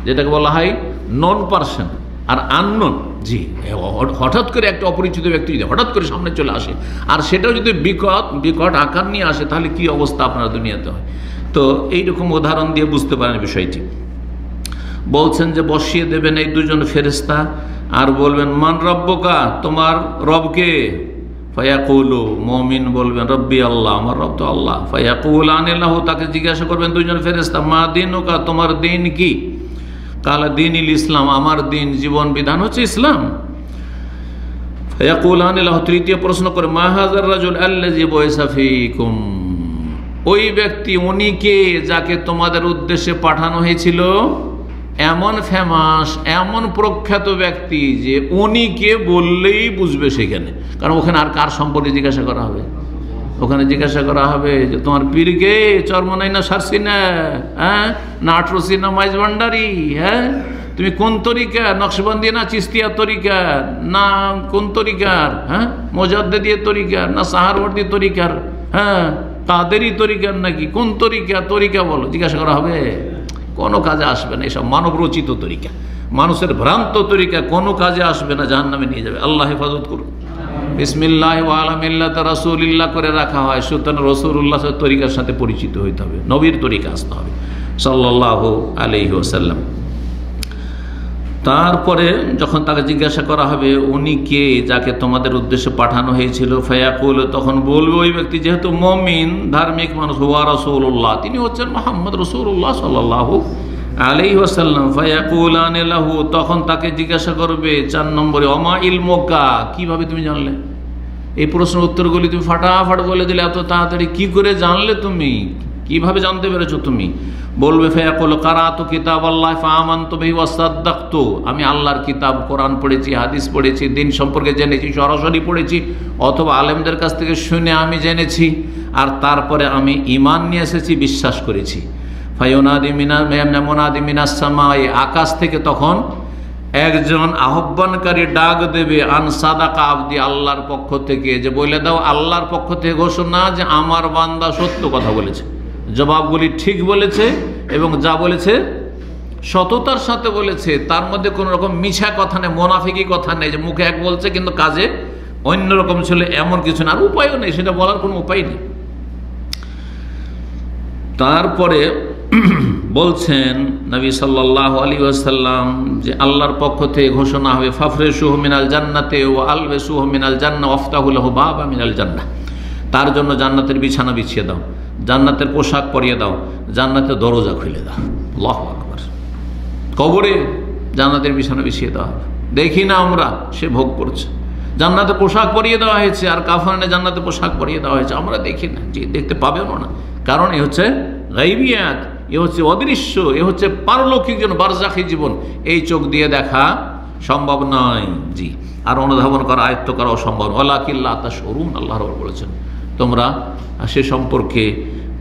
যেটাকে বলা হয় নন পারসন। আর আননোন, জি, হঠাৎ করে একটা অপরিচিত ব্যক্তি যদি হঠাৎ করে সামনে চলে আসে, আর সেটাও যদি বিকট আকার নিয়ে আসে, তাহলে কি অবস্থা আপনার দুনিয়াতে হয়। তো এইরকম উদাহরণ দিয়ে বুঝতে পারেন বিষয়টি। বলছেন যে বসিয়ে দেবেন এই দুজন ফেরেশতা, আর বলবেন মান রব্বুকা, তোমার রবকে? ফায়াকুলু, মুমিন বলবেন রব্বি আল্লাহ, আমার রব তো আল্লাহ। ফায়াকুলানি লাহু, তাকে জিজ্ঞাসা করবেন দুইজন ফেরেশতা, মা দীনুকা, তোমার দিন কি? কালা দীনিল ইসলাম, আমার দিন, জীবন বিধান হচ্ছে ইসলাম। ফায়াকুলানি লাহু, তৃতীয় প্রশ্ন করে, মা হাযার রাজুল আল্লাযী বুইসা ফীকুম, ওই ব্যক্তি, উনি কে যাকে তোমাদের উদ্দেশ্যে পাঠানো হয়েছিল? এমন ফেমাস, এমন প্রখ্যাত ব্যক্তি যে উনি কে বললেই বুঝবে সেখানে। কারণ ওখানে আর কার সম্পর্কে জিজ্ঞাসা করা হবে? ওখানে জিজ্ঞাসা করা হবে যে তোমার পীরকে, চরমনাই না সারসিনা, হ্যাঁ, না আটরসি না মাইজ ভান্ডারি, হ্যাঁ, তুমি কোন তরিকা, নকশবন্দি না চিস্তিয়া তরিকার, না কোন তরিকার, হ্যাঁ, মোজাদ্দেদিয়া তরিকার, না সাহারওয়ার্দী তরিকার, হ্যাঁ, কাদেরি তরিকার, নাকি কোন তরিকা বলো, জিজ্ঞাসা করা হবে। কোনো কাজে আসবে না এসব মানব রচিত তরিকা, মানুষের ভ্রান্ত তরিকা, কোনো কাজে আসবে না, জাহান্নামে নিয়ে যাবে। আল্লাহ হেফাজত করুন। বিসমিল্লাহ ওয়া আলা মিল্লাতি রাসূলিল্লাহ করে রাখা হয়, সুতরাং রাসূলুল্লাহর তরিকার সাথে পরিচিত হইতে হবে, নবীর তরিকা আসতে হবে সাল্লাল্লাহু আলাইহি ওয়াসাল্লাম। তারপরে যখন তাকে জিজ্ঞাসা করা হবে উনি কে যাকে তোমাদের উদ্দেশ্যে পাঠানো হয়েছিল, ফায়াকুল, তখন বলবে ওই ব্যক্তি, যেহেতু মুমিন ধার্মিক মানুষ, হুয়া রাসূলুল্লাহ, তিনি হচ্ছেন মুহাম্মদ রাসূলুল্লাহ সাল্লাল্লাহু আলাইহি ওয়াসাল্লাম। ফায়াকুলানি লাহু, তখন তাকে জিজ্ঞাসা করবে 4 নম্বরে, ওমা ইলমুকা, কিভাবে তুমি জানলে? এই প্রশ্নের উত্তরগুলি তুমি ফাটাফাট বলে দিলে এত তাড়াতাড়ি, কি করে জানলে তুমি, কিভাবে জানতে পেরেছো তুমি? বলবে ফায়াকুল কারাতু কিতাবাল্লাহ ফাআমানতু বিহি ওয়াসাদ্দাকতু, আমি আল্লাহর কিতাব কোরআন পড়েছি, হাদিস পড়েছি, দিন সম্পর্কে জেনেছি, সরাসরি পড়েছি অথবা আলেমদের কাছ থেকে শুনে আমি জেনেছি, আর তারপরে আমি ঈমান নিয়ে এসেছি, বিশ্বাস করেছি। ফায়ুনাদি মিনাস সামাই, আকাশ থেকে তখন একজন আহ্বানকারী ডাক দেবে, আন সাদাকা আবদি, আল্লাহর পক্ষ থেকে, যে বলে দাও আল্লাহর পক্ষ থেকে ঘোষণা যে আমার বান্দা সত্য কথা বলেছে, জবাবগুলি ঠিক বলেছে এবং যা বলেছে সততার সাথে বলেছে, তার মধ্যে কোনো রকম মিছা কথা নেই, মোনাফিকি কথা নেই, যে মুখে এক বলছে কিন্তু কাজে অন্যরকম ছিল, এমন কিছু না। আর উপায়ও নেই, সেটা বলার কোনো উপায় নেই। তারপরে বলছেন নবী সাল্লাল্লাহু আলাইহি ওয়াসাল্লাম যে আল্লাহর পক্ষ থেকে ঘোষণা হবে, ফাফরিশুহু মিনাল জান্নাতি ওয়া আলবিসুহু মিনাল জান্নাহ ওয়াফতাহু লাহু বাবা মিনাল জান্নাহ, তার জন্য জান্নাতের বিছানা বিছিয়ে দাও, জান্নাতের পোশাক পরিয়ে দাও, জান্নাতের দরজা খুলে দাও। আল্লাহু আকবার। কবরে জান্নাতের বিছানা বিছিয়ে দেওয়া হবে, দেখি না আমরা, সে ভোগ করছে। জান্নাতে পোশাক পরিয়ে দেওয়া হয়েছে, আর কাফনে জান্নাতে পোশাক পরিয়ে দেওয়া হয়েছে, আমরা দেখি না, যে দেখতে পাবেনও না, কারণ এ হচ্ছে গায়বিয়াত, এ হচ্ছে অদৃশ্য, এ হচ্ছে পারলৌকিক জীবন, বারজাখী জীবন, এই চোখ দিয়ে দেখা সম্ভব নয়। জি, আর অনুধাবন করা, আয়ত্ত করা অসম্ভব। ওয়ালাকিল্লা তাশউরুন, আল্লাহ রাব্বুল বলেছেন তোমরা সে সম্পর্কে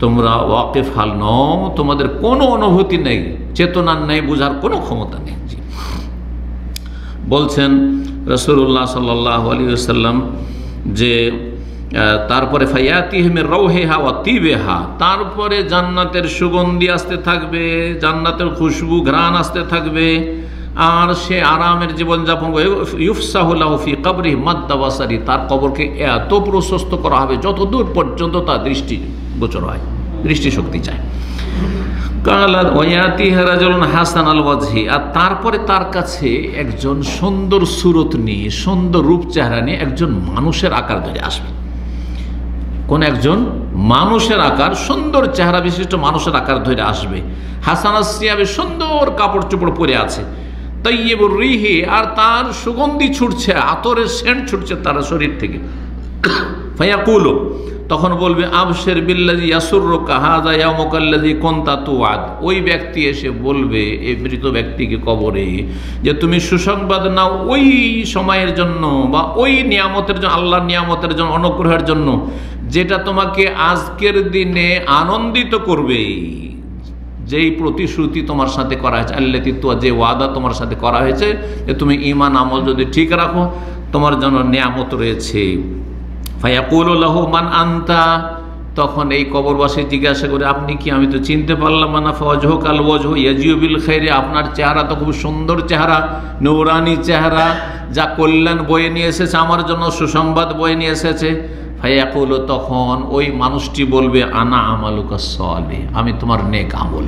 তোমরা ওয়াকিফ হাল নও, তোমাদের কোনো অনুভূতি নেই, চেতনা নেই, বোঝার কোনো ক্ষমতা নেই। জি, বলছেন রাসূলুল্লাহ সাল্লাল্লাহু আলাইহি ওয়াসাল্লাম যে তারপরে ফায়াতিহিম রাউহিহা ওয়া তিবিহা, তারপরে জান্নাতের সুগন্ধি আসতে থাকবে, জান্নাতের খুশবু ঘ্রাণ আসতে থাকবে, আর সে আরামের জীবনযাপন। ইউফসাহু লাহু ফি কবরিহি মাদ্দা বাসারি, তার কবরকে এত প্রশস্ত করা হবে যতদূর পর্যন্ত তার দৃষ্টি গোচর হয়, দৃষ্টিশক্তি চায়। কালাত ওয়ায়াতিহি রাজুলুন হাসানাল ওয়াজহি, আর তারপরে তার কাছে একজন সুন্দর সুরত নিয়ে, সুন্দর রূপ চেহারা নিয়ে একজন মানুষের আকার ধরে আসবে। কোন একজন মানুষের আকার, সুন্দর চেহারা বিশিষ্ট মানুষের আকার ধরে আসবে। হাসানাস সিয়াবে, সুন্দর কাপড় চোপড় পরে আছে। তাইয়্যিবুর রিহি, আর তার সুগন্ধি ছুটছে, আতরের সেন্ট ছুটছে তার শরীর থেকে। ফায়াকুলু, তখন বলবে আবশির বিল্লাযী ইয়াসুররুকা হাযা ইয়াউমুকাল্লাযী কুনতা তুআদ। ওই ব্যক্তি এসে বলবে এই মৃত ব্যক্তিকে কবরে যে তুমি সুসংবাদ নাও ওই সময়ের জন্য বা ওই নিয়ামতের জন্য, আল্লাহর নিয়ামতের জন্য, অনুগ্রহের জন্য, যেটা তোমাকে আজকের দিনে আনন্দিত করবে। যেই প্রতিশ্রুতি তোমার সাথে করা হয়েছে, আল্লাতি তুয়া, যে ওয়াদা তোমার সাথে করা হয়েছে যে তুমি ঈমান আমল যদি ঠিক রাখো তোমার জন্য নিয়ামত রয়েছে। ফায়াকুলু লাহু মান আনতা, তখন এই কবরবাসী জিজ্ঞাসা করে আপনি কি, আমি তো চিনতে পারলাম না। ফাওয়াজহুকাল ওয়াজহু ইয়াজিউ বিল খাইরি, আপনার চেহারা তো খুব সুন্দর চেহারা, নূরানি চেহারা, যা কল্যাণ বয়ে নিয়ে এসেছে, আমার জন্য সুসংবাদ বয়ে নিয়ে এসেছে। ফায়াকুলু, তখন ওই মানুষটি বলবে আনা আমালুকা সালিহ, আমি তোমার নেক আমল,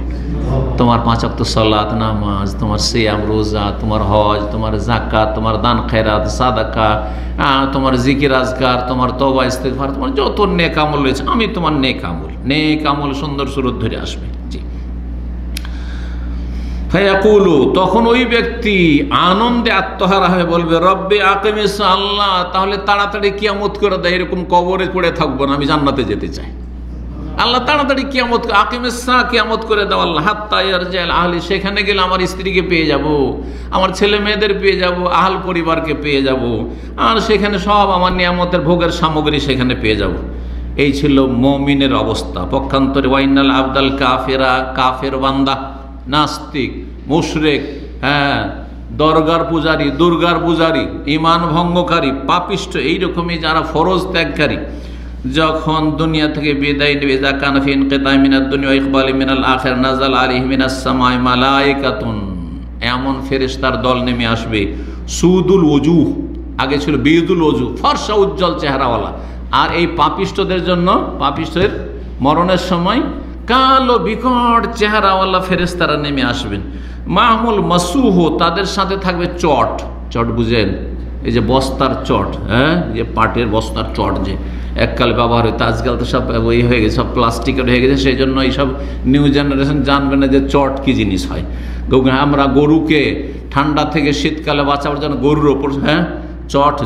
তোমার 5 ওয়াক্ত সালাত, নামাজ, তোমার সিয়াম, রোজা, তোমার হজ, তোমার যাকাত, তোমার দান খেরাত, সাদাকা, তোমার জিকির আজকার, তোমার তওবা ইস্তিগফার, তোমার যত নেক আমল রয়েছে আমি তোমার নেক আমল সুন্দর সুরত ধরে আসবে। জি। ফায়াকুলু, তখন ওই ব্যক্তি আনন্দে আত্মহারা হয়ে বলবে রব্বি আকিমিস, আল্লাহ তাহলে তাড়াতাড়ি কিয়ামত করে দেয়, এরকম কবরে পড়ে থাকবো না, আমি জান্নাতে যেতে চাই। আল্লাহ তাড়াতাড়ি কিয়ামত, আকিমিস কিয়ামত করে দাও আল্লাহ, হাত্তা ইয়ারজিআল আহলি, সেখানে গেলে আমার স্ত্রীকে পেয়ে যাব, আমার ছেলে মেয়েদের পেয়ে যাব, আহল পরিবারকে পেয়ে যাব, আর সেখানে সব আমার নিয়ামতের ভোগের সামগ্রী সেখানে পেয়ে যাব। এই ছিল মুমিনের অবস্থা। পক্ষান্তরে ওয়াইনাল আবদাল কাফেরা, কাফের বান্দা, নাস্তিক, মুশরিক, দরগার পূজারী, দুর্গার পূজারী, ঈমান ভঙ্গকারী, পাপিষ্ঠ, এইরকমই যারা ফরজ ত্যাগকারী, যখন দুনিয়া থেকে বিদায় নেবে, যা কানফি ইনকিতাই মিনাদ দুনিয়া ওয়া ইকবালি মিনাল আখির নাযাল আলাইহি মিনাস সামাই মালায়েকাতুন, এমন ফেরেশতার দল নেমে আসবে। সুদুল ওজুহ, আগে ছিল বিদুল ওজুহ, ফর্সা উজ্জ্বল চেহারাওয়ালা। আর এই পাপিষ্ঠদের জন্য, পাপিষ্ঠের মরণের সময় কালো বিকট চেহারাওয়ালা ফেরেশতারা নেমে আসবেন। মাহমুল মাসুহ, তাদের সাথে থাকবে চট, চট বুঝেন, এই যে বস্তার চট, যে পাটের বস্তার চট যে এককাল ব্যবহার হতো, আজকাল তো সব ওই হয়ে গেছে, সব প্লাস্টিকের হয়ে গেছে, সেই জন্য এইসব নিউ জেনারেশন জানবে না যে চট কি জিনিস হয়। আমরা গরুকে ঠান্ডা থেকে শীতকালে বাঁচাবার জন্য গরুর ওপর চট,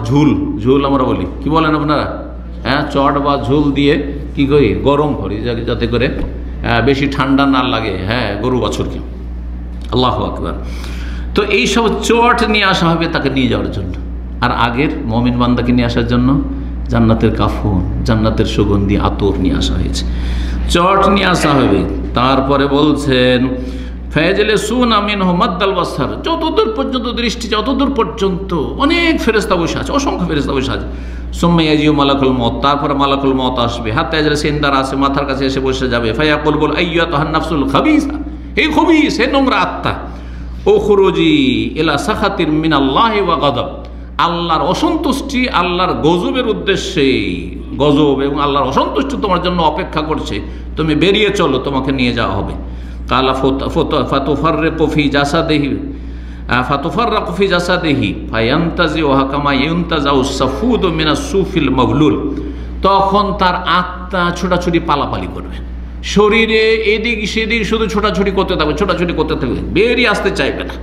ঝুল আমরা বলি, কি বলেন আপনারা? চট বা ঝুল দিয়ে কি করি, গরম করি যাতে করে বেশি ঠান্ডা না লাগে গরু বাছুরকে। আল্লাহু আকবার। তো এইসব চট নিয়ে আসা হবে তাকে নিয়ে যাওয়ার জন্য, আর আগের মুমিন বান্দাকে নিয়ে আসার জন্য জান্নাতের কাফন, জান্নাতের সুগন্ধি আতর নিয়ে আসা হয়েছে, চট নিয়ে আসা হবে। তারপরে বলছেন ফায়াজলিসুনা মিনহু মাদ্দাল বাসার, যতদূর পর্যন্ত দৃষ্টি, যতদূর পর্যন্ত অনেক ফেরেশতা বসে আছে, অসংখ্য ফেরেশতা বসে আছে। সুম্মা ইয়াজিউ মালাকুল মউত, তারপরে মালাকুল মউত আসবে। হাত্তা ইয়াজলিসু ইনদা রাসি, মাথার কাছে এসে বসে যাবে। ফায়াকুল, বল আইয়াতুহান নাফসুল খাবিসা, হে খবিস, হে নোংরা আত্মা, উখরুজি ইলা সাখাতির মিনাল্লাহি ওয়া গাদাব, আল্লাহর অসন্তুষ্টি, আল্লাহর গজবের উদ্দেশ্যে, গজব এবং আল্লাহর অসন্তুষ্টি তোমার জন্য অপেক্ষা করছে, তুমি বেরিয়ে চলো, তোমাকে নিয়ে যাওয়া হবে। কালা ফাতুফাররিকু ফি জাসাদিহি, ফাতুফাররাকু ফি জাসাদিহি ফায়ান্তাজিউহা কামা ইউনতাজাউ সাফুদু মিনাস সুফিল মাগলুল, তখন তার আত্মা ছোটাছুটি পালাপালি করবে, শরীরে এদিক সেদিক শুধু ছোটাছুটি করতে থাকবে, বেরিয়ে আসতে চাইবে না।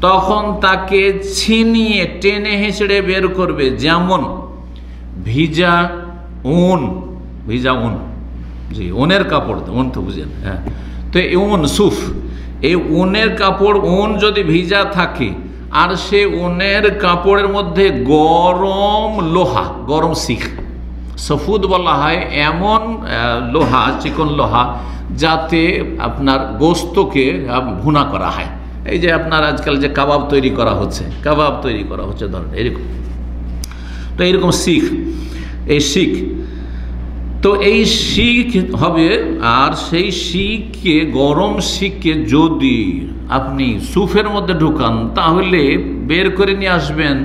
তখন তাকে ছিনিয়ে টেনে হেঁচড়ে বের করবে, যেমন ভিজা উন, জি উনের কাপড়, উন তো বুঝেন, তো উন সুফ, এই উনের কাপড়, উন যদি ভিজা থাকে আর সে উনের কাপড়ের মধ্যে গরম লোহা, গরম শিখ, সফুদ বলা হয় এমন লোহা, চিকন লোহা, যাতে আপনার গোস্তকে ভুনা করা হয়। এই যে আপনার আজকাল যে কাবাব তৈরি করা হচ্ছে ধরেন এরকম, তো এরকম শিখ, এই শিখ তো এই শিক হবে, আর সেই শিককে, গরম শিককে যদি আপনি সুফের মধ্যে ঢুকান তাহলে বের করে নিয়ে আসবেন,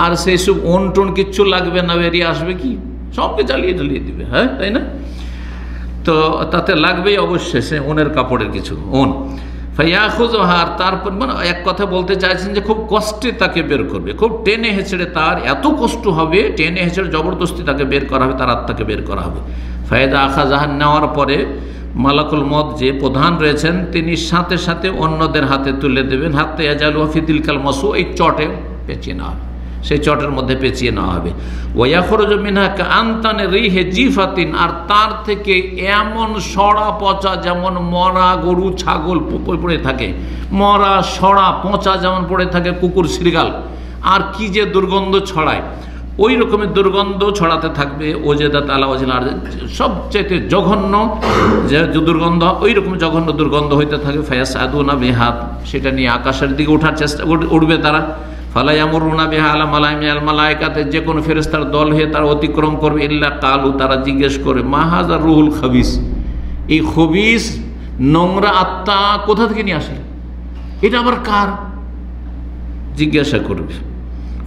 আর সেই সব ওন কিচ্ছু লাগবে না, বেরিয়ে আসবে কি, সবকে জ্বালিয়ে দিবে, হ্যাঁ তাই না? তো তাতে লাগবেই অবশ্যই সে ওনের কাপড়ের কিছু ওন। ফায়াখুযুহার, তারপর মানে এক কথা বলতে চাইছেন যে খুব কষ্টে তাকে বের করবে, খুব টেনে হেঁচড়ে, তার এত কষ্ট হবে, টেনে হেঁচড়ে জবরদস্তি তাকে বের করা হবে, তার আত্মাকে বের করা হবে। ফায়দা আখাযাহা, নেওয়ার পরে মালাকুল মউত যে প্রধান রয়েছেন তিনি সাথে সাথে অন্যদের হাতে তুলে দেবেন। হাত্তা ইয়াজালুহা ফি তিলকাল মাসু, এই চটে পেঁচিয়ে নেওয়া হবে, সেই চটের মধ্যে পেঁচিয়ে নেওয়া হবে। ওয়াখরুজু মিনহা কাআনতানি রিহি জিফাতিন, আর তার থেকে এমন সড়া পচা, যেমন মরা গরু ছাগল পড়ে থাকে, মরা সড়া পচা যেমন পড়ে থাকে কুকুর শৃগাল, আর কি যে দুর্গন্ধ ছড়ায়, ওই রকমের দুর্গন্ধ ছড়াতে থাকবে। ওজেদাত আলা ওয়াজিল আরদ, সবচেয়ে জঘন্য যে দুর্গন্ধ, ওই রকম জঘন্য দুর্গন্ধ হইতে থাকে। ফায়াসআদুনা বিহা, সেটা নিয়ে আকাশের দিকে ওঠার চেষ্টা উঠবে তারা। ফালা ইয়ামুরুনা বিহা আলা মালাইকা মিনাল মালাইকাতে, যে কোনো ফেরেশতার দল হয়ে তারা অতিক্রম করবে। ইল্লা কালু, তারা জিজ্ঞেস করে মা হাযা রুহুল খাবিস, এই খবিস নোংরা আত্মা কোথা থেকে নিয়ে আসলে, এটা আবার কার, জিজ্ঞাসা করবে।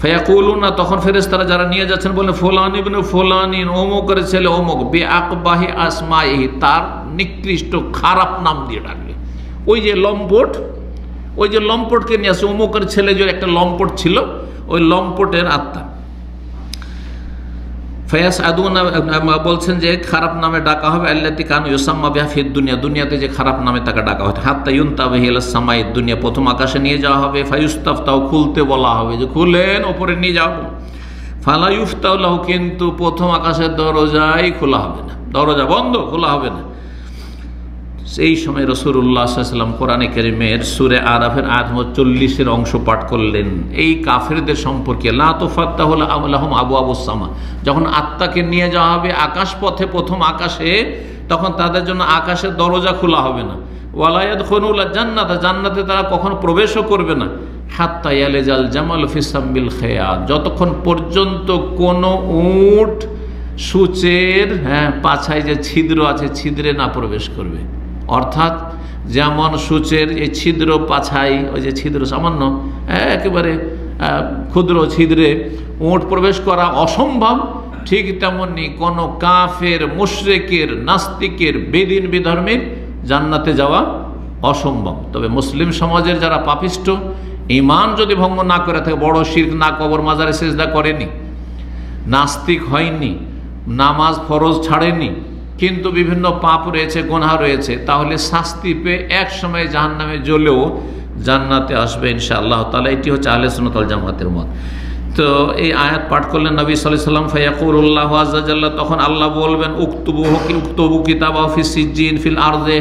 ফায়াকুলুনা, তখন ফেরেশতারা যারা নিয়ে যাচ্ছেন বলে ফুলান ইবনে ফুলানিন, অমুকের ছেলে অমুক, বিআকবাহি আসমাইহি, তার নিকৃষ্ট খারাপ নাম দিয়ে ডাকবে। ওই যে লম্পট, ওই যে লম্পটকে নিয়ে আসে, অমুকের ছেলে যে একটা লম্পট ছিল, ওই লম্পটের আত্মা। ফায়াসআদুনা, বলছেন যে খারাপ নামে ডাকা হবে। আল্লাতী কানু ইউসাম্মা বিহা ফিদ দুনিয়া, দুনিয়াতে যে খারাপ নামে তাকে ডাকা হয়। হাত্তা ইউনতাবিহি ইলাস সামাই দুনিয়া, প্রথম আকাশে নিয়ে যাওয়া হবে। ফায়ুস্তাফতাউ, খুলতে বলা হবে যে খুলেন, ওপরে নিয়ে যাও। ফালা ইউফতাউ লাহু, কিন্তু প্রথম আকাশের দরজাই খোলা হবে না, দরজা বন্ধ, খোলা হবে না। সেই সময় রাসূলুল্লাহ সাল্লাল্লাহু আলাইহি ওয়াসাল্লাম কোরআনে কারীমের সূরা আরাফের আয়াত 40 অংশ পাঠ করলেন এই কাফেরদের সম্পর্কে। লা তুফাত্তাহু লাহুম আবওয়াবুস সামা, যখন আত্মাকে নিয়ে যাওয়া হবে আকাশ পথে, প্রথম আকাশে, তখন তাদের জন্য আকাশের দরজা খোলা হবে না। ওয়ালা ইয়াদখুলুল জান্নাত, জান্নাতে তারা কখনো প্রবেশও করবে না। হাত্তা ইয়ালিজাল জামাল ফি সামবিল খিয়াত, যতক্ষণ পর্যন্ত কোনো উট সূচের পাছায় যে ছিদ্র আছে, ছিদ্রে না প্রবেশ করবে। অর্থাৎ যেমন সূচের এই ছিদ্র পাছাই, ওই যে ছিদ্র সামান্য একেবারে ক্ষুদ্র ছিদ্রে উট প্রবেশ করা অসম্ভব, ঠিক তেমনি কোনো কাফের, মুশরিকের, নাস্তিকের, বেদিন বিধর্মীর জান্নাতে যাওয়া অসম্ভব। তবে মুসলিম সমাজের যারা পাপিষ্ট, ঈমান যদি ভঙ্গ না করে থাকে, বড় শিরক না, কবর মাজারে সিজদা করেনি, নাস্তিক হয়নি, নামাজ ফরজ ছাড়েনি, কিন্তু বিভিন্ন পাপ রয়েছে, গুনাহ রয়েছে, তাহলে শাস্তি পেয়ে এক সময় জাহান্নামে জ্বলেও জান্নাতে আসবে ইনশাআল্লাহ তাআলা। এটি হচ্ছে আহলে সুন্নাত ওয়াল জামাতের মত। তো এই আয়াত পাঠ করলেন নবী সাল্লাল্লাহু আলাইহি ওয়াসাল্লাম। ফায়াকুলুল্লাহু আযজা জাল্লা, তখন আল্লাহ বলবেন উকতুবু কিতাবাহু ফি সিজ্জিন ফিল আরদে,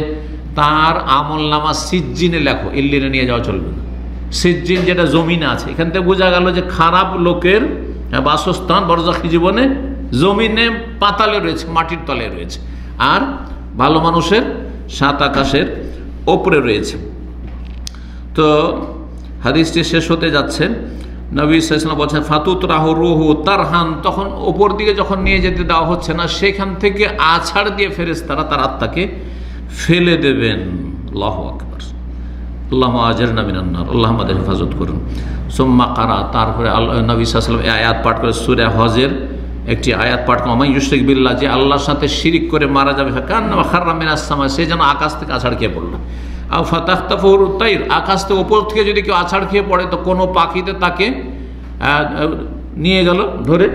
তার আমলনামা সিজ্জিনে লেখো, ইল্লিনে নিয়ে যাওয়া চলবে না। সিজ্জিন যেটা জমিনে আছে, এখান থেকে বোঝা গেল যে খারাপ লোকের বাসস্থান বরজাখী জীবনে জমিনে, পাতালে রয়েছে, মাটির তলে রয়েছে, আর ভালো মানুষের সাত আকাশের ওপরে রয়েছে। তো হাদিসটি শেষ হতে যাচ্ছে, নবী সাল্লাল্লাহু আলাইহি ওয়াসাল্লাম বলছেন ফাতুতরাহু রূহু তারহান, তখন ওপর দিকে যখন নিয়ে যেতে দেওয়া হচ্ছে না, সেখান থেকে আছাড় দিয়ে ফেরেশতারা তার আত্মাকে ফেলে দেবেন। আল্লাহু আকবার, আল্লাহুম্মা আজিরনা মিনান নার, আল্লাহ আমাদের হেফাজত করুন। সুম্মা কারা, তারপরে নবী সাল্লাল্লাহু আলাইহি ওয়াসাল্লাম এই আয়াত পাঠ করে সূরা হজের একটি আয়াত পাঠ করে, ওমান ইউশরিক বিল্লাহ, যে আল্লাহর সাথে শিরিক করে মারা যাবে, কান্নামা খাররা মিনাস সামা, সে যেন আকাশ থেকে আছাড় খেয়ে পড়ল। আও ফাতাখতাফুহু তাইর, আকাশ থেকে উপর থেকে যদি কেউ আছাড় খেয়ে পড়ে তো কোনো পাখিতে তাকে নিয়ে গেল ধরে।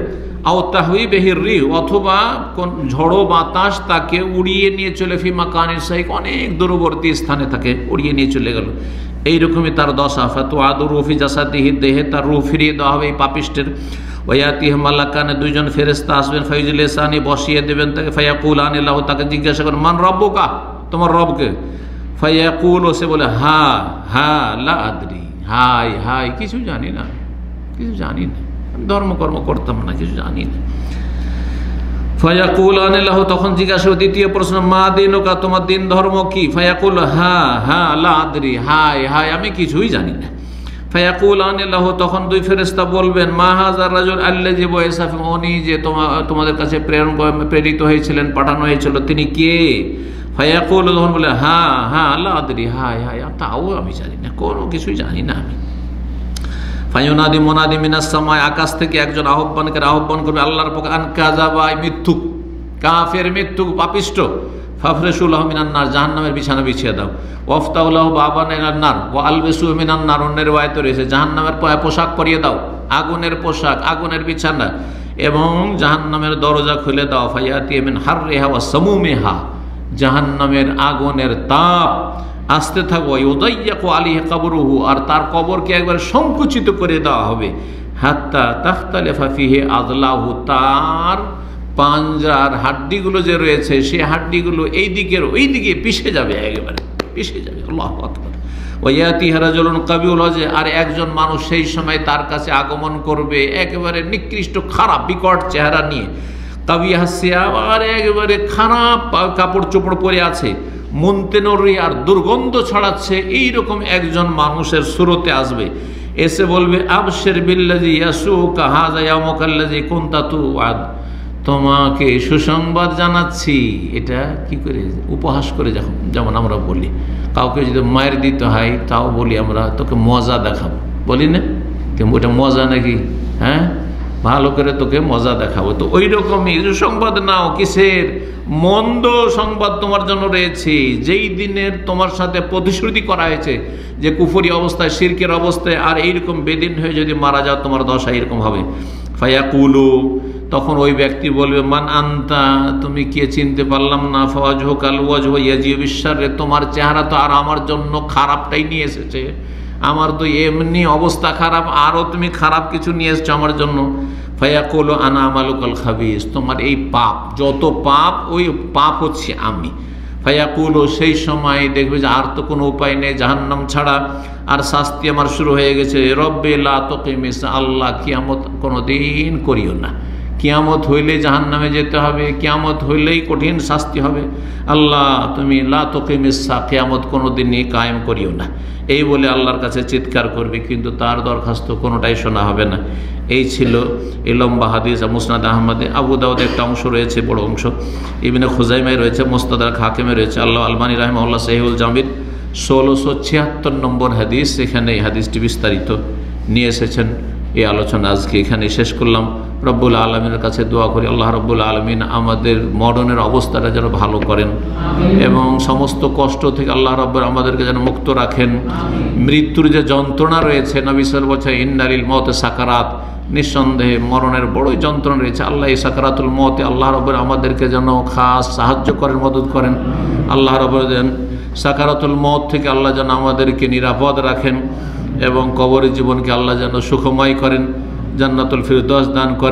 আও তাহউই বিহির রিহ, অথবা কোন ঝড়ো বাতাস তাকে উড়িয়ে নিয়ে চলে, ফি মাকানিন সাইক, অনেক দূরবর্তী স্থানে তাকে উড়িয়ে নিয়ে চলে গেল। এইরকমই তার দশা। ফাতুআদু রূহু ফি জাসাদিহি, দেহে তার রূহ ফিরিয়ে দেওয়া হবে এই পাপিষ্টের। ওয়ায়াতিহি মালাকানে, দুইজন ফেরেশতা আসবেন, ফায়ুজলিসানি, বসিয়ে দেবেন তাকে। ফায়াকুলানি লাহু, তাকে জিজ্ঞাসা করেন মান রব্বুকা, তোমার রবকে। ফায়াকুল, সে বলে হা হা লা আদরি, হাই হাই, কিছু জানি না, কিছু জানি না, ধর্মকর্ম করতাম না, কিছু জানি না। ফায়াকুলানি লাহু, তখন জিজ্ঞাসা, দ্বিতীয় প্রশ্ন, মা দিনুকা, তোমার দিন ধর্ম কি? ফায়াকুল হা হা লা আদরি, হাই হাই, আমি কিছুই জানি না। ফায়াকুলানি লাহু, তখন দুই ফেরেশতা বলবেন, মা হাযার রাজুল আল্লাযী বুইসা ফীকুম, উনি যে তোমাদের কাছে প্রেরিত হয়েছিলেন, পাঠানো হয়েছিল, তিনি কে? ফায়াকুলু, তখন বলে হ্যাঁ হ্যাঁ লা আদরি, হ্যাঁ হ্যাঁ তাও আমি জানি না, কোনো কিছুই জানি না আমি। ফায়ুনাদি মুনাদি মিনাস সামায়, আকাশ থেকে একজন আহ্বান করবে আল্লাহর পক্ষে, আন কাযাবা, মিথ্যুক, কাফের, মিথ্যুক, পাপিষ্ঠ, ফাফরেশু লাহু মিনান নার, জাহান্নামের বিছানা বিছিয়ে দাও, ওয়াফতাহু লাহু বাবান ইলান নার ওয়া আলবিসু মিনান নার, অন্যের riwayate রয়েছে জাহান্নামের পোশাক পরিয়ে দাও, আগুনের পোশাক, আগুনের বিছানা, এবং জাহান্নামের দরজা খুলে দাও, ফায়াতি মিন হাররিহা ওয়া সামুমিহা, জাহান্নামের আগুনের তাপ আসতে থাকবে, ইউদাইয়াকু আলাইহি কবরুহু, আর তার কবরকে একবার সংকুচিত করে দেওয়া হবে, হাত্তা তাখতালিফা ফিহি আযলাহু, তার পাঞ্জার হাড্ডিগুলো যে রয়েছে সেই হাড্ডিগুলো এই দিকের ওই দিকে পিষে যাবে, একেবারে পিষে যাবে। আল্লাহু আকবার। ওয়ায়াতিহা রাজুলুন কাবিউল ওয়াজহ, আর একজন মানুষ সেই সময় তার কাছে আগমন করবে একেবারে নিকৃষ্ট খারাপ বিকট চেহারা নিয়ে, কাবিহা সিয়াব, আর একেবারে খারাপ কাপড় চোপড় পরে আছে, মুনতেনরি, আর দুর্গন্ধ ছড়াচ্ছে, এইরকম একজন মানুষের সুরতে আসবে, এসে বলবে আবশির বিল্লাযী ইয়াসুকা হাযা ইয়াউমুকাল্লাযী কুনতা তুআদ, তোমাকে সুসংবাদ জানাচ্ছি। এটা কি করে উপহাস করে, যেমন আমরা বলি কাউকে যদি মায়ের দিতে হয় তাও বলি আমরা, তোকে মজা দেখাবো, বলি না? ওটা মজা নাকি? হ্যাঁ, ভালো করে তোকে মজা দেখাবো। তো ওই রকমই সুসংবাদ নাও, কিসের? মন্দ সংবাদ তোমার জন্য রয়েছে, যেই দিনের তোমার সাথে প্রতিশ্রুতি করা হয়েছে যে কুফরি অবস্থায়, শিরকের অবস্থায় আর এইরকম বেদিন হয়ে যদি মারা যাও তোমার দশা এরকম হবে। ফায়াকুলু, তখন ওই ব্যক্তি বলবে, মান আনতা, তুমি কে, চিনতে পারলাম না। ফাওয়াজহুকাল ওয়াজহু ইয়াজিউ বিশ-শাররি, তোমার চেহারা তো আর আমার জন্য খারাপটাই নিয়ে এসেছে, আমার তো এমনি অবস্থা খারাপ, আরও তুমি খারাপ কিছু নিয়ে এসছো আমার জন্য। ফায়াকুলু আনা আমালুকাল খাবিস, তোমার এই পাপ, যত পাপ ওই পাপ হচ্ছে আমি। ফায়াকুলু, সেই সময় দেখবে যে আর তো কোনো উপায় নেই জাহান্নাম ছাড়া, আর শাস্তি আমার শুরু হয়ে গেছে। রব্বে লা তুকিমিস, আল্লাহ কিয়ামত কোনোদিন করিও না, কিয়ামত হইলে জাহান্নামে যেতে হবে, কিয়ামত হইলেই কঠিন শাস্তি হবে, আল্লাহ তুমি লা তুকিমিস সা, কিয়ামত কোনোদিনই কায়েম করিও না, এই বলে আল্লাহর কাছে চিৎকার করবে, কিন্তু তার দরখাস্ত কোনোটাই শোনা হবে না। এই ছিল এই লম্বা হাদিস। মুসনাদ আহমদে, আবু দাউদে একটা অংশ রয়েছে, বড় অংশ, ইবনে খুজাইমায় রয়েছে, মুস্তাদরাক হাকিমে রয়েছে, আল্লাহ আলবানী রাহিমাহুল্লাহ সহিহুল জামির 1676 নম্বর হাদিস, এখানে এই হাদিসটি বিস্তারিত নিয়ে এসেছেন। এই আলোচনা আজকে এখানে শেষ করলাম। রব্বুল আলমিনের কাছে দোয়া করি আল্লাহ রব্বুল আলমিন আমাদের মরণের অবস্থাটা যেন ভালো করেন এবং সমস্ত কষ্ট থেকে আল্লাহ রব্বুল আমাদেরকে যেন মুক্ত রাখেন। মৃত্যুর যে যন্ত্রণা রয়েছে, নবী সাল্লাল্লাহু আলাইহি ওয়াসাল্লাম ইন্নালিল মওত সাকারাত, নিঃসন্দেহে মরণের বড়ই যন্ত্রণা রয়েছে। আল্লাহ এই সাকারাতুল মওতে আল্লাহ রব্বুল আমাদেরকে যেন খাস সাহায্য করেন, মদদ করেন। আল্লাহ রব্বুল যেন সাকারাতুল মওত থেকে আল্লাহ যেন আমাদেরকে নিরাপদ রাখেন এবং কবরের জীবনকে আল্লাহ যেন সুখময় করেন, জান্নাতুল ফিরদৌস দান করেন।